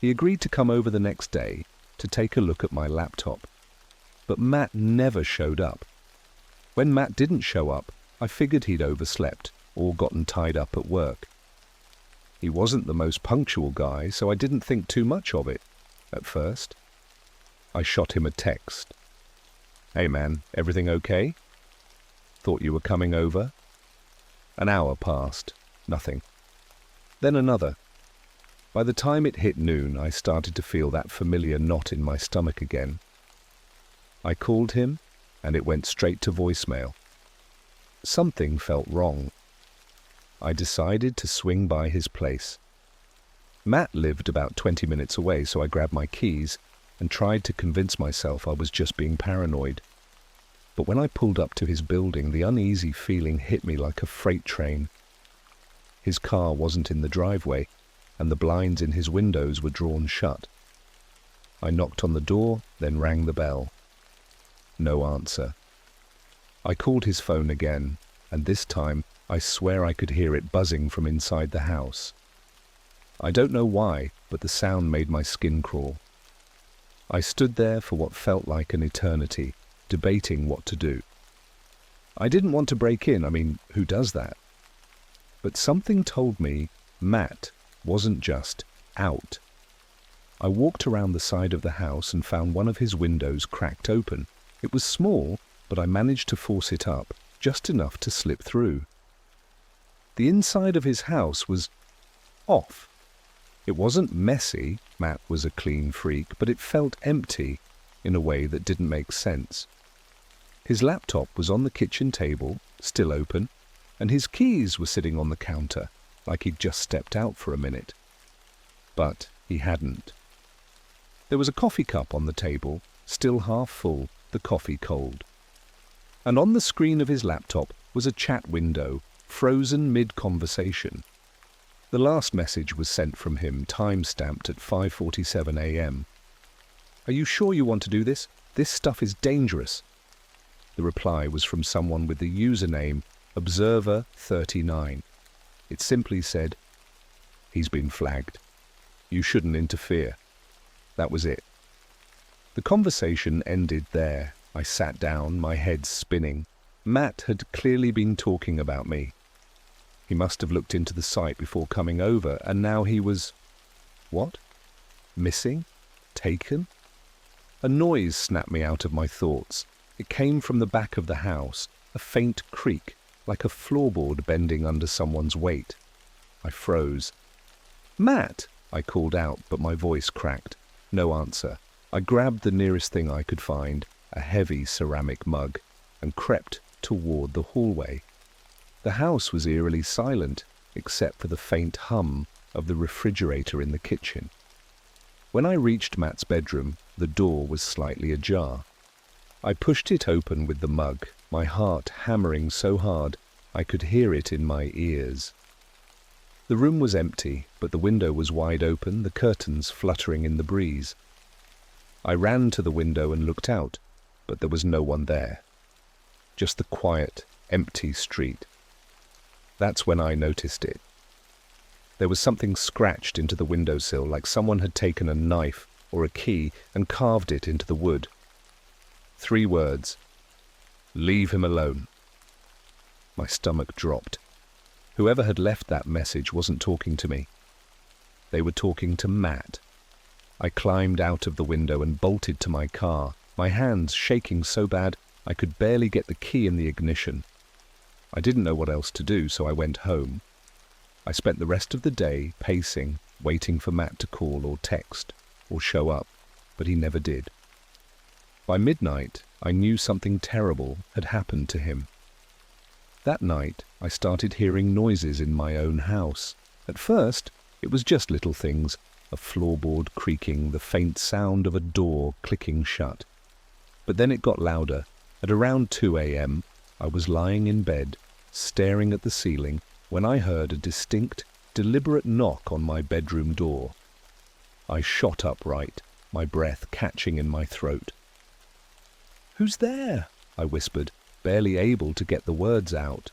He agreed to come over the next day to take a look at my laptop, but Matt never showed up. When Matt didn't show up, I figured he'd overslept or gotten tied up at work. He wasn't the most punctual guy, so I didn't think too much of it at first. I shot him a text. "Hey man, everything okay? Thought you were coming over." An hour passed. Nothing. Then another. By the time it hit noon, I started to feel that familiar knot in my stomach again. I called him, and it went straight to voicemail. Something felt wrong. I decided to swing by his place. Matt lived about 20 minutes away, so I grabbed my keys and tried to convince myself I was just being paranoid. But when I pulled up to his building, the uneasy feeling hit me like a freight train. His car wasn't in the driveway, and the blinds in his windows were drawn shut. I knocked on the door, then rang the bell. No answer. I called his phone again, and this time I swear I could hear it buzzing from inside the house. I don't know why, but the sound made my skin crawl. I stood there for what felt like an eternity, debating what to do. I didn't want to break in, who does that? But something told me Matt wasn't just out. I walked around the side of the house and found one of his windows cracked open. It was small, but I managed to force it up, just enough to slip through. The inside of his house was off. It wasn't messy, Matt was a clean freak, but it felt empty in a way that didn't make sense. His laptop was on the kitchen table, still open, and his keys were sitting on the counter, like he'd just stepped out for a minute. But he hadn't. There was a coffee cup on the table, still half full, the coffee cold. And on the screen of his laptop was a chat window, frozen mid-conversation. The last message was sent from him, time-stamped at 5:47 a.m. "Are you sure you want to do this? This stuff is dangerous." The reply was from someone with the username Observer39. It simply said, "He's been flagged. You shouldn't interfere." That was it. The conversation ended there. I sat down, my head spinning. Matt had clearly been talking about me. He must have looked into the site before coming over, and now he was... what? Missing? Taken? A noise snapped me out of my thoughts. It came from the back of the house, a faint creak, like a floorboard bending under someone's weight. I froze. "Matt!" I called out, but my voice cracked. No answer. I grabbed the nearest thing I could find, a heavy ceramic mug, and crept toward the hallway. The house was eerily silent, except for the faint hum of the refrigerator in the kitchen. When I reached Matt's bedroom, the door was slightly ajar. I pushed it open with the mug, my heart hammering so hard I could hear it in my ears. The room was empty, but the window was wide open, the curtains fluttering in the breeze. I ran to the window and looked out, but there was no one there. Just the quiet, empty street. That's when I noticed it. There was something scratched into the windowsill, like someone had taken a knife or a key and carved it into the wood. 3 words. "Leave him alone." My stomach dropped. Whoever had left that message wasn't talking to me. They were talking to Matt. I climbed out of the window and bolted to my car, my hands shaking so bad I could barely get the key in the ignition. I didn't know what else to do, so I went home. I spent the rest of the day pacing, waiting for Matt to call or text or show up, but he never did. By midnight, I knew something terrible had happened to him. That night, I started hearing noises in my own house. At first, it was just little things, a floorboard creaking, the faint sound of a door clicking shut. But then it got louder. At around 2 a.m., I was lying in bed, staring at the ceiling, when I heard a distinct, deliberate knock on my bedroom door. I shot upright, my breath catching in my throat. "Who's there?" I whispered, barely able to get the words out.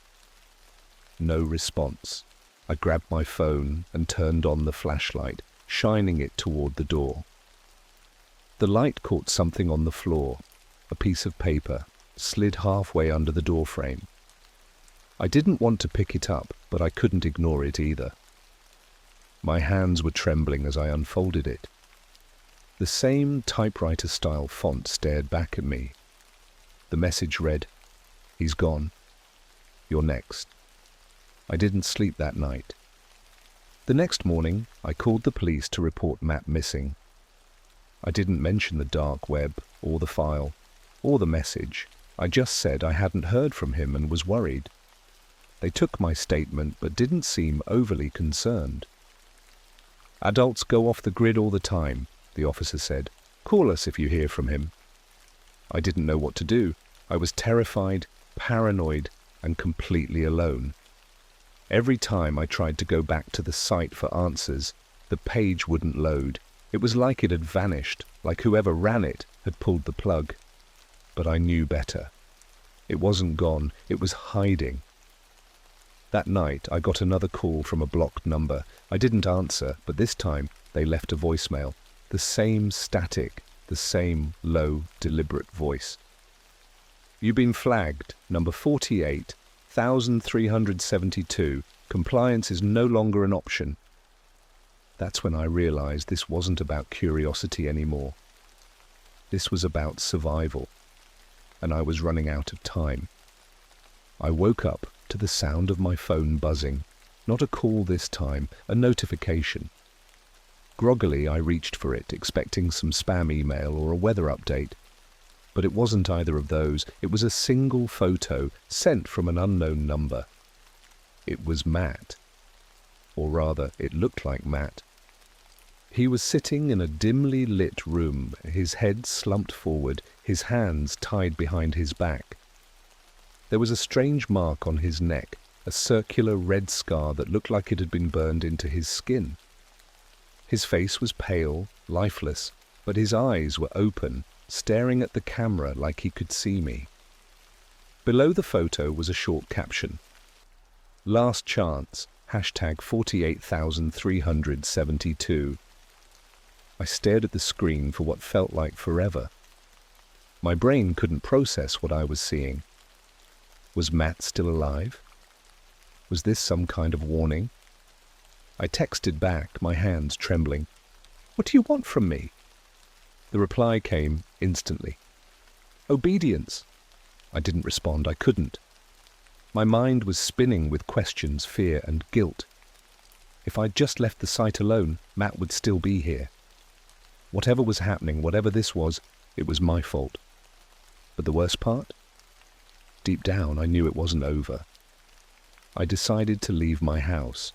No response. I grabbed my phone and turned on the flashlight, shining it toward the door. The light caught something on the floor, a piece of paper, slid halfway under the doorframe. I didn't want to pick it up, but I couldn't ignore it either. My hands were trembling as I unfolded it. The same typewriter-style font stared back at me. The message read, "He's gone. You're next." I didn't sleep that night. The next morning, I called the police to report Matt missing. I didn't mention the dark web, or the file, or the message. I just said I hadn't heard from him and was worried. They took my statement but didn't seem overly concerned. "Adults go off the grid all the time," the officer said. "Call us if you hear from him." I didn't know what to do. I was terrified, paranoid, and completely alone. Every time I tried to go back to the site for answers, the page wouldn't load. It was like it had vanished, like whoever ran it had pulled the plug. But I knew better. It wasn't gone, it was hiding. That night, I got another call from a blocked number. I didn't answer, but this time they left a voicemail. The same static, the same low, deliberate voice. "You've been flagged, number 48, 1372. Compliance is no longer an option." That's when I realized this wasn't about curiosity anymore. This was about survival, and I was running out of time. I woke up to the sound of my phone buzzing. Not a call this time, a notification. Groggily, I reached for it, expecting some spam email or a weather update. But it wasn't either of those. It was a single photo sent from an unknown number. It was Matt. Or rather, it looked like Matt. He was sitting in a dimly lit room, his head slumped forward, his hands tied behind his back. There was a strange mark on his neck, a circular red scar that looked like it had been burned into his skin. His face was pale, lifeless, but his eyes were open, staring at the camera like he could see me. Below the photo was a short caption. "Last chance, hashtag 48,372. I stared at the screen for what felt like forever. My brain couldn't process what I was seeing. Was Matt still alive? Was this some kind of warning? I texted back, my hands trembling. "What do you want from me?" The reply came instantly. "Obedience." I didn't respond. I couldn't. My mind was spinning with questions, fear, and guilt. If I'd just left the site alone, Matt would still be here. Whatever was happening, whatever this was, it was my fault. But the worst part? Deep down, I knew it wasn't over. I decided to leave my house.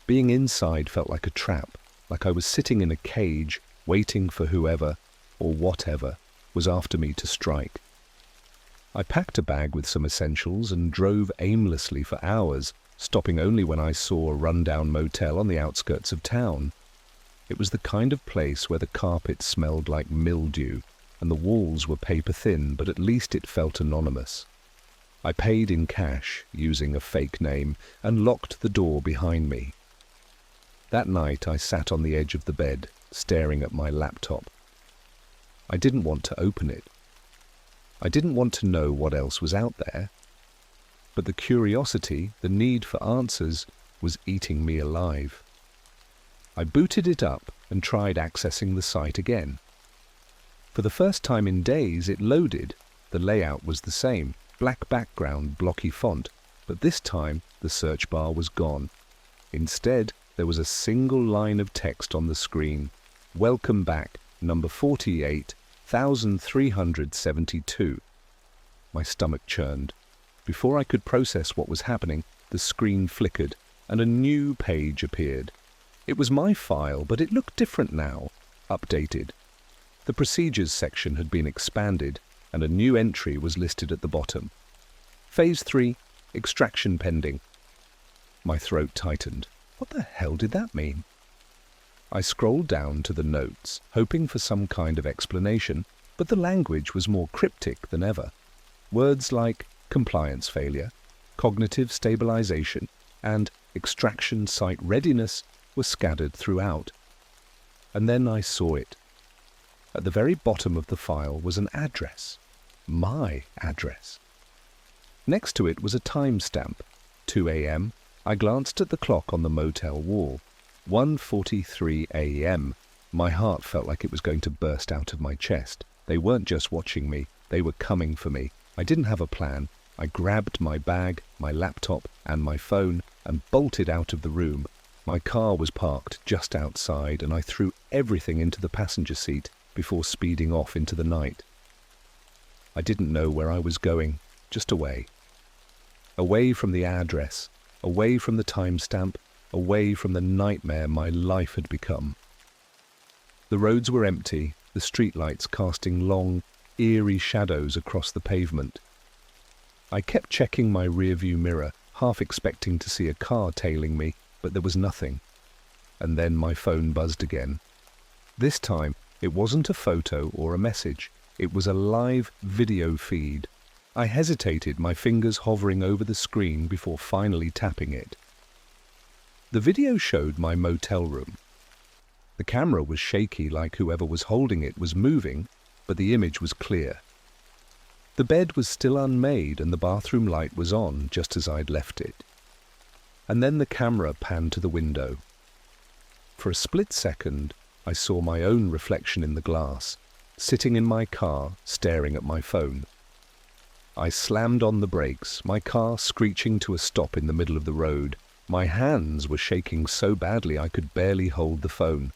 Being inside felt like a trap, like I was sitting in a cage, waiting for whoever, or whatever, was after me to strike. I packed a bag with some essentials and drove aimlessly for hours, stopping only when I saw a rundown motel on the outskirts of town. It was the kind of place where the carpet smelled like mildew, and the walls were paper-thin, but at least it felt anonymous. I paid in cash, using a fake name, and locked the door behind me. That night I sat on the edge of the bed, staring at my laptop. I didn't want to open it. I didn't want to know what else was out there. But the curiosity, the need for answers, was eating me alive. I booted it up and tried accessing the site again. For the first time in days, it loaded. The layout was the same, black background, blocky font, but this time the search bar was gone. Instead, there was a single line of text on the screen. "Welcome back, number 48, 1372. My stomach churned. Before I could process what was happening, the screen flickered and a new page appeared. It was my file, but it looked different now, updated. The procedures section had been expanded, and a new entry was listed at the bottom. Phase 3, extraction pending. My throat tightened. What the hell did that mean? I scrolled down to the notes, hoping for some kind of explanation, but the language was more cryptic than ever. Words like compliance failure, cognitive stabilization, and extraction site readiness were scattered throughout. And then I saw it. At the very bottom of the file was an address. My address. Next to it was a timestamp, 2 a.m. I glanced at the clock on the motel wall. 1:43 a.m. My heart felt like it was going to burst out of my chest. They weren't just watching me, they were coming for me. I didn't have a plan. I grabbed my bag, my laptop, and my phone and bolted out of the room. My car was parked just outside and I threw everything into the passenger seat before speeding off into the night. I didn't know where I was going, just away. Away from the address, away from the timestamp, away from the nightmare my life had become. The roads were empty, the streetlights casting long, eerie shadows across the pavement. I kept checking my rearview mirror, half expecting to see a car tailing me, but there was nothing. And then my phone buzzed again. This time, it wasn't a photo or a message. It was a live video feed. I hesitated, my fingers hovering over the screen before finally tapping it. The video showed my motel room. The camera was shaky, like whoever was holding it was moving, but the image was clear. The bed was still unmade and the bathroom light was on, just as I'd left it. And then the camera panned to the window. For a split second, I saw my own reflection in the glass, sitting in my car, staring at my phone. I slammed on the brakes, my car screeching to a stop in the middle of the road. My hands were shaking so badly I could barely hold the phone.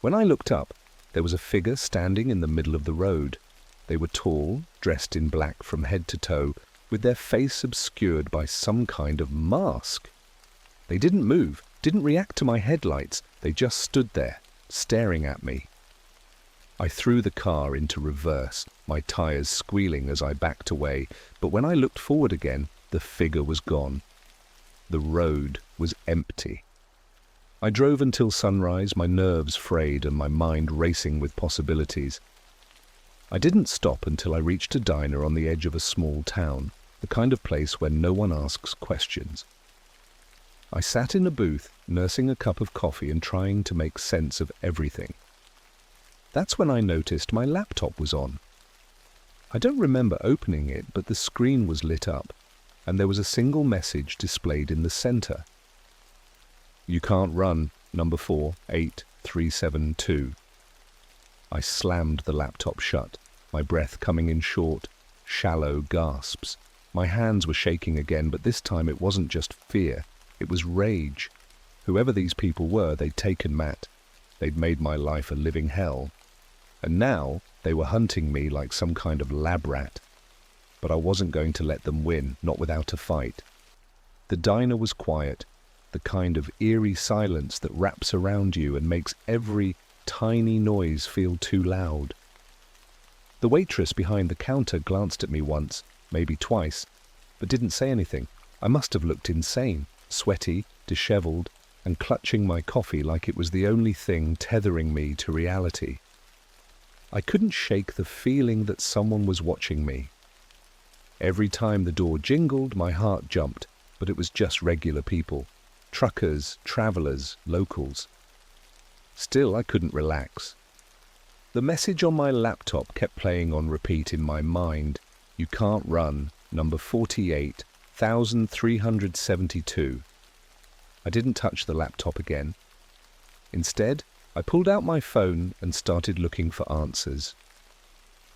When I looked up, there was a figure standing in the middle of the road. They were tall, dressed in black from head to toe, with their face obscured by some kind of mask. They didn't move, didn't react to my headlights. They just stood there, staring at me. I threw the car into reverse, my tires squealing as I backed away, but when I looked forward again, the figure was gone. The road was empty. I drove until sunrise, my nerves frayed and my mind racing with possibilities. I didn't stop until I reached a diner on the edge of a small town, the kind of place where no one asks questions. I sat in a booth, nursing a cup of coffee and trying to make sense of everything. That's when I noticed my laptop was on. I don't remember opening it, but the screen was lit up, and there was a single message displayed in the center. You can't run, number 48372. I slammed the laptop shut, my breath coming in short, shallow gasps. My hands were shaking again, but this time it wasn't just fear, it was rage. Whoever these people were, they'd taken Matt. They'd made my life a living hell. And now they were hunting me like some kind of lab rat. But I wasn't going to let them win, not without a fight. The diner was quiet, the kind of eerie silence that wraps around you and makes every tiny noise feel too loud. The waitress behind the counter glanced at me once, maybe twice, but didn't say anything. I must have looked insane, sweaty, disheveled, and clutching my coffee like it was the only thing tethering me to reality. I couldn't shake the feeling that someone was watching me. Every time the door jingled, my heart jumped, but it was just regular people. Truckers, travelers, locals. Still, I couldn't relax. The message on my laptop kept playing on repeat in my mind. You can't run, number 48,372. I didn't touch the laptop again. Instead, I pulled out my phone and started looking for answers.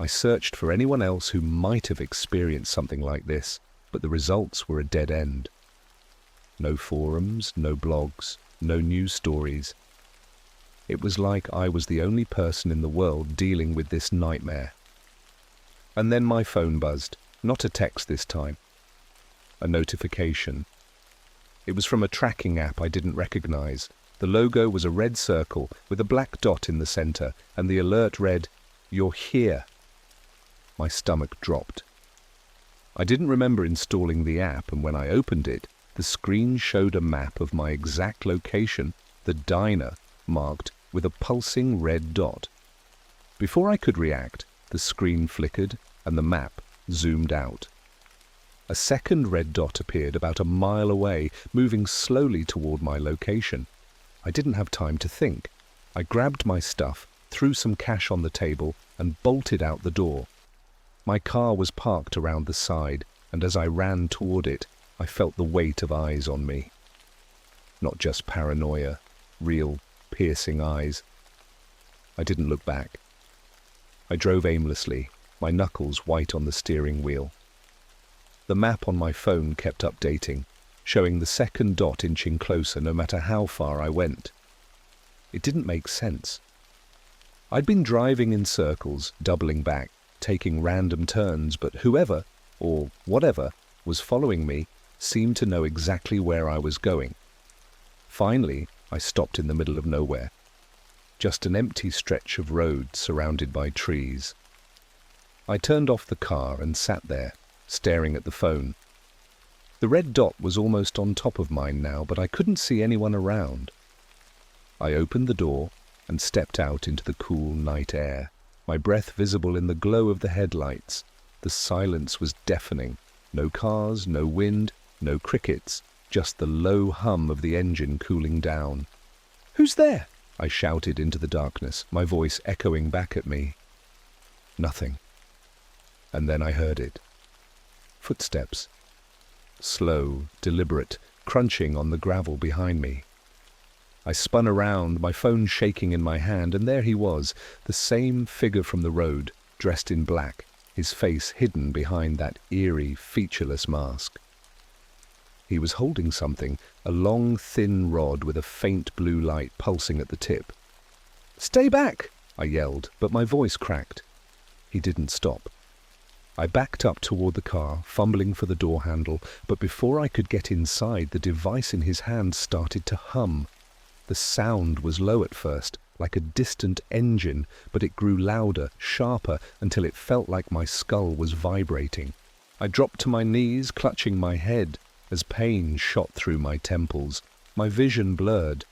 I searched for anyone else who might have experienced something like this, but the results were a dead end. No forums, no blogs, no news stories. It was like I was the only person in the world dealing with this nightmare. And then my phone buzzed, not a text this time. A notification. It was from a tracking app I didn't recognize. The logo was a red circle with a black dot in the center, and the alert read, "You're here." My stomach dropped. I didn't remember installing the app, and when I opened it, the screen showed a map of my exact location, the diner, marked with a pulsing red dot. Before I could react, the screen flickered and the map zoomed out. A second red dot appeared about a mile away, moving slowly toward my location. I didn't have time to think. I grabbed my stuff, threw some cash on the table, and bolted out the door. My car was parked around the side, and as I ran toward it, I felt the weight of eyes on me. Not just paranoia, real, piercing eyes. I didn't look back. I drove aimlessly, my knuckles white on the steering wheel. The map on my phone kept updating, showing the second dot inching closer no matter how far I went. It didn't make sense. I'd been driving in circles, doubling back, taking random turns, but whoever, or whatever, was following me seemed to know exactly where I was going. Finally, I stopped in the middle of nowhere. Just an empty stretch of road surrounded by trees. I turned off the car and sat there, staring at the phone. The red dot was almost on top of mine now, but I couldn't see anyone around. I opened the door and stepped out into the cool night air, my breath visible in the glow of the headlights. The silence was deafening. No cars, no wind, no crickets, just the low hum of the engine cooling down. "Who's there?" I shouted into the darkness, my voice echoing back at me. Nothing. And then I heard it. Footsteps. Slow, deliberate, crunching on the gravel behind me. I spun around, my phone shaking in my hand, and there he was, the same figure from the road, dressed in black, his face hidden behind that eerie, featureless mask. He was holding something, a long, thin rod with a faint blue light pulsing at the tip. "Stay back!" I yelled, but my voice cracked. He didn't stop. I backed up toward the car, fumbling for the door handle, but before I could get inside, the device in his hand started to hum. The sound was low at first, like a distant engine, but it grew louder, sharper, until it felt like my skull was vibrating. I dropped to my knees, clutching my head, as pain shot through my temples. My vision blurred,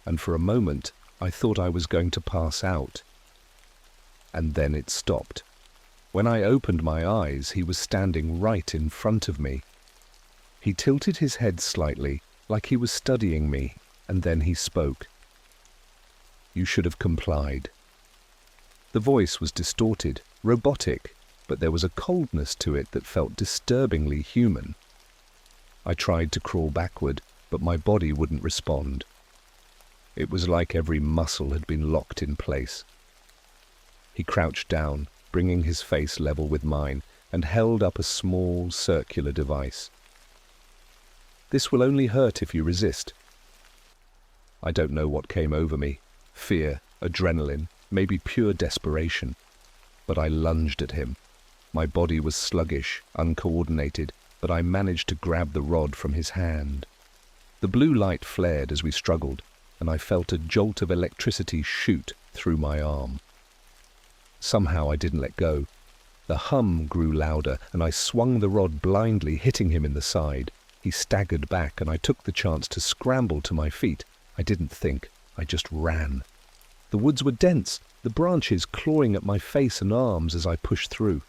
and for a moment I thought I was going to pass out. And then it stopped. When I opened my eyes, he was standing right in front of me. He tilted his head slightly, like he was studying me, and then he spoke. "You should have complied." The voice was distorted, robotic, but there was a coldness to it that felt disturbingly human. I tried to crawl backward, but my body wouldn't respond. It was like every muscle had been locked in place. He crouched down, bringing his face level with mine, and held up a small, circular device. "This will only hurt if you resist." I don't know what came over me. Fear, adrenaline, maybe pure desperation. But I lunged at him. My body was sluggish, uncoordinated, but I managed to grab the rod from his hand. The blue light flared as we struggled, and I felt a jolt of electricity shoot through my arm. Somehow I didn't let go. The hum grew louder, and I swung the rod blindly, hitting him in the side. He staggered back, and I took the chance to scramble to my feet. I didn't think. I just ran. The woods were dense, the branches clawing at my face and arms as I pushed through.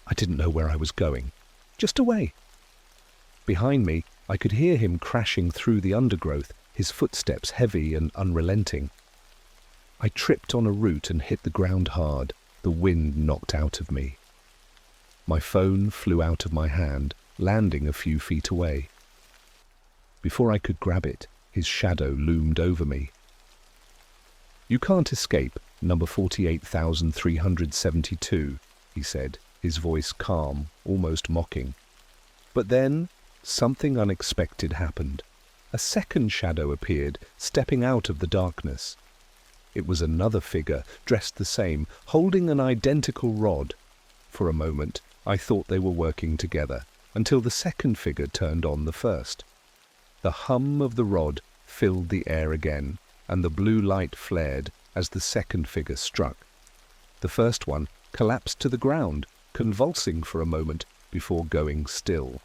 I didn't know where I was going. Just away. Behind me, I could hear him crashing through the undergrowth, his footsteps heavy and unrelenting. I tripped on a root and hit the ground hard. The wind knocked out of me. My phone flew out of my hand, landing a few feet away. Before I could grab it, his shadow loomed over me. "You can't escape, number 48,372, he said, his voice calm, almost mocking. But then, something unexpected happened. A second shadow appeared, stepping out of the darkness. It was another figure, dressed the same, holding an identical rod. For a moment, I thought they were working together, until the second figure turned on the first. The hum of the rod filled the air again, and the blue light flared as the second figure struck. The first one collapsed to the ground, convulsing for a moment before going still.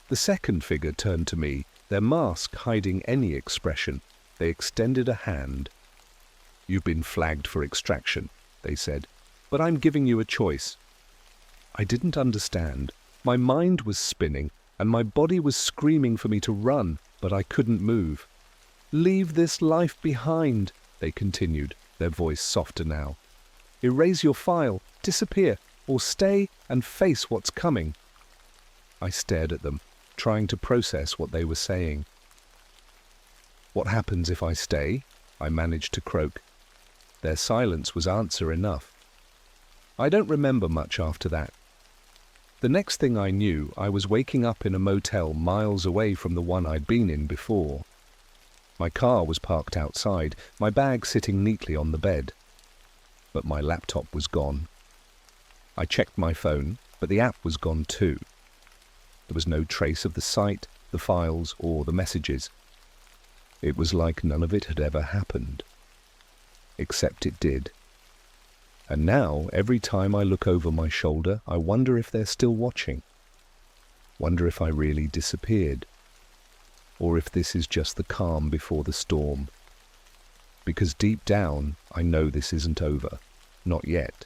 The second figure turned to me, their mask hiding any expression. They extended a hand. "You've been flagged for extraction," they said, "but I'm giving you a choice." I didn't understand. My mind was spinning, and my body was screaming for me to run, but I couldn't move. "Leave this life behind," they continued, their voice softer now. "Erase your file, disappear, or stay and face what's coming." I stared at them, trying to process what they were saying. "What happens if I stay?" I managed to croak. Their silence was answer enough. I don't remember much after that. The next thing I knew, I was waking up in a motel miles away from the one I'd been in before. My car was parked outside, my bag sitting neatly on the bed. But my laptop was gone. I checked my phone, but the app was gone too. There was no trace of the site, the files, or the messages. It was like none of it had ever happened. Except it did. And now, every time I look over my shoulder, I wonder if they're still watching. Wonder if I really disappeared. Or if this is just the calm before the storm. Because deep down, I know this isn't over. Not yet.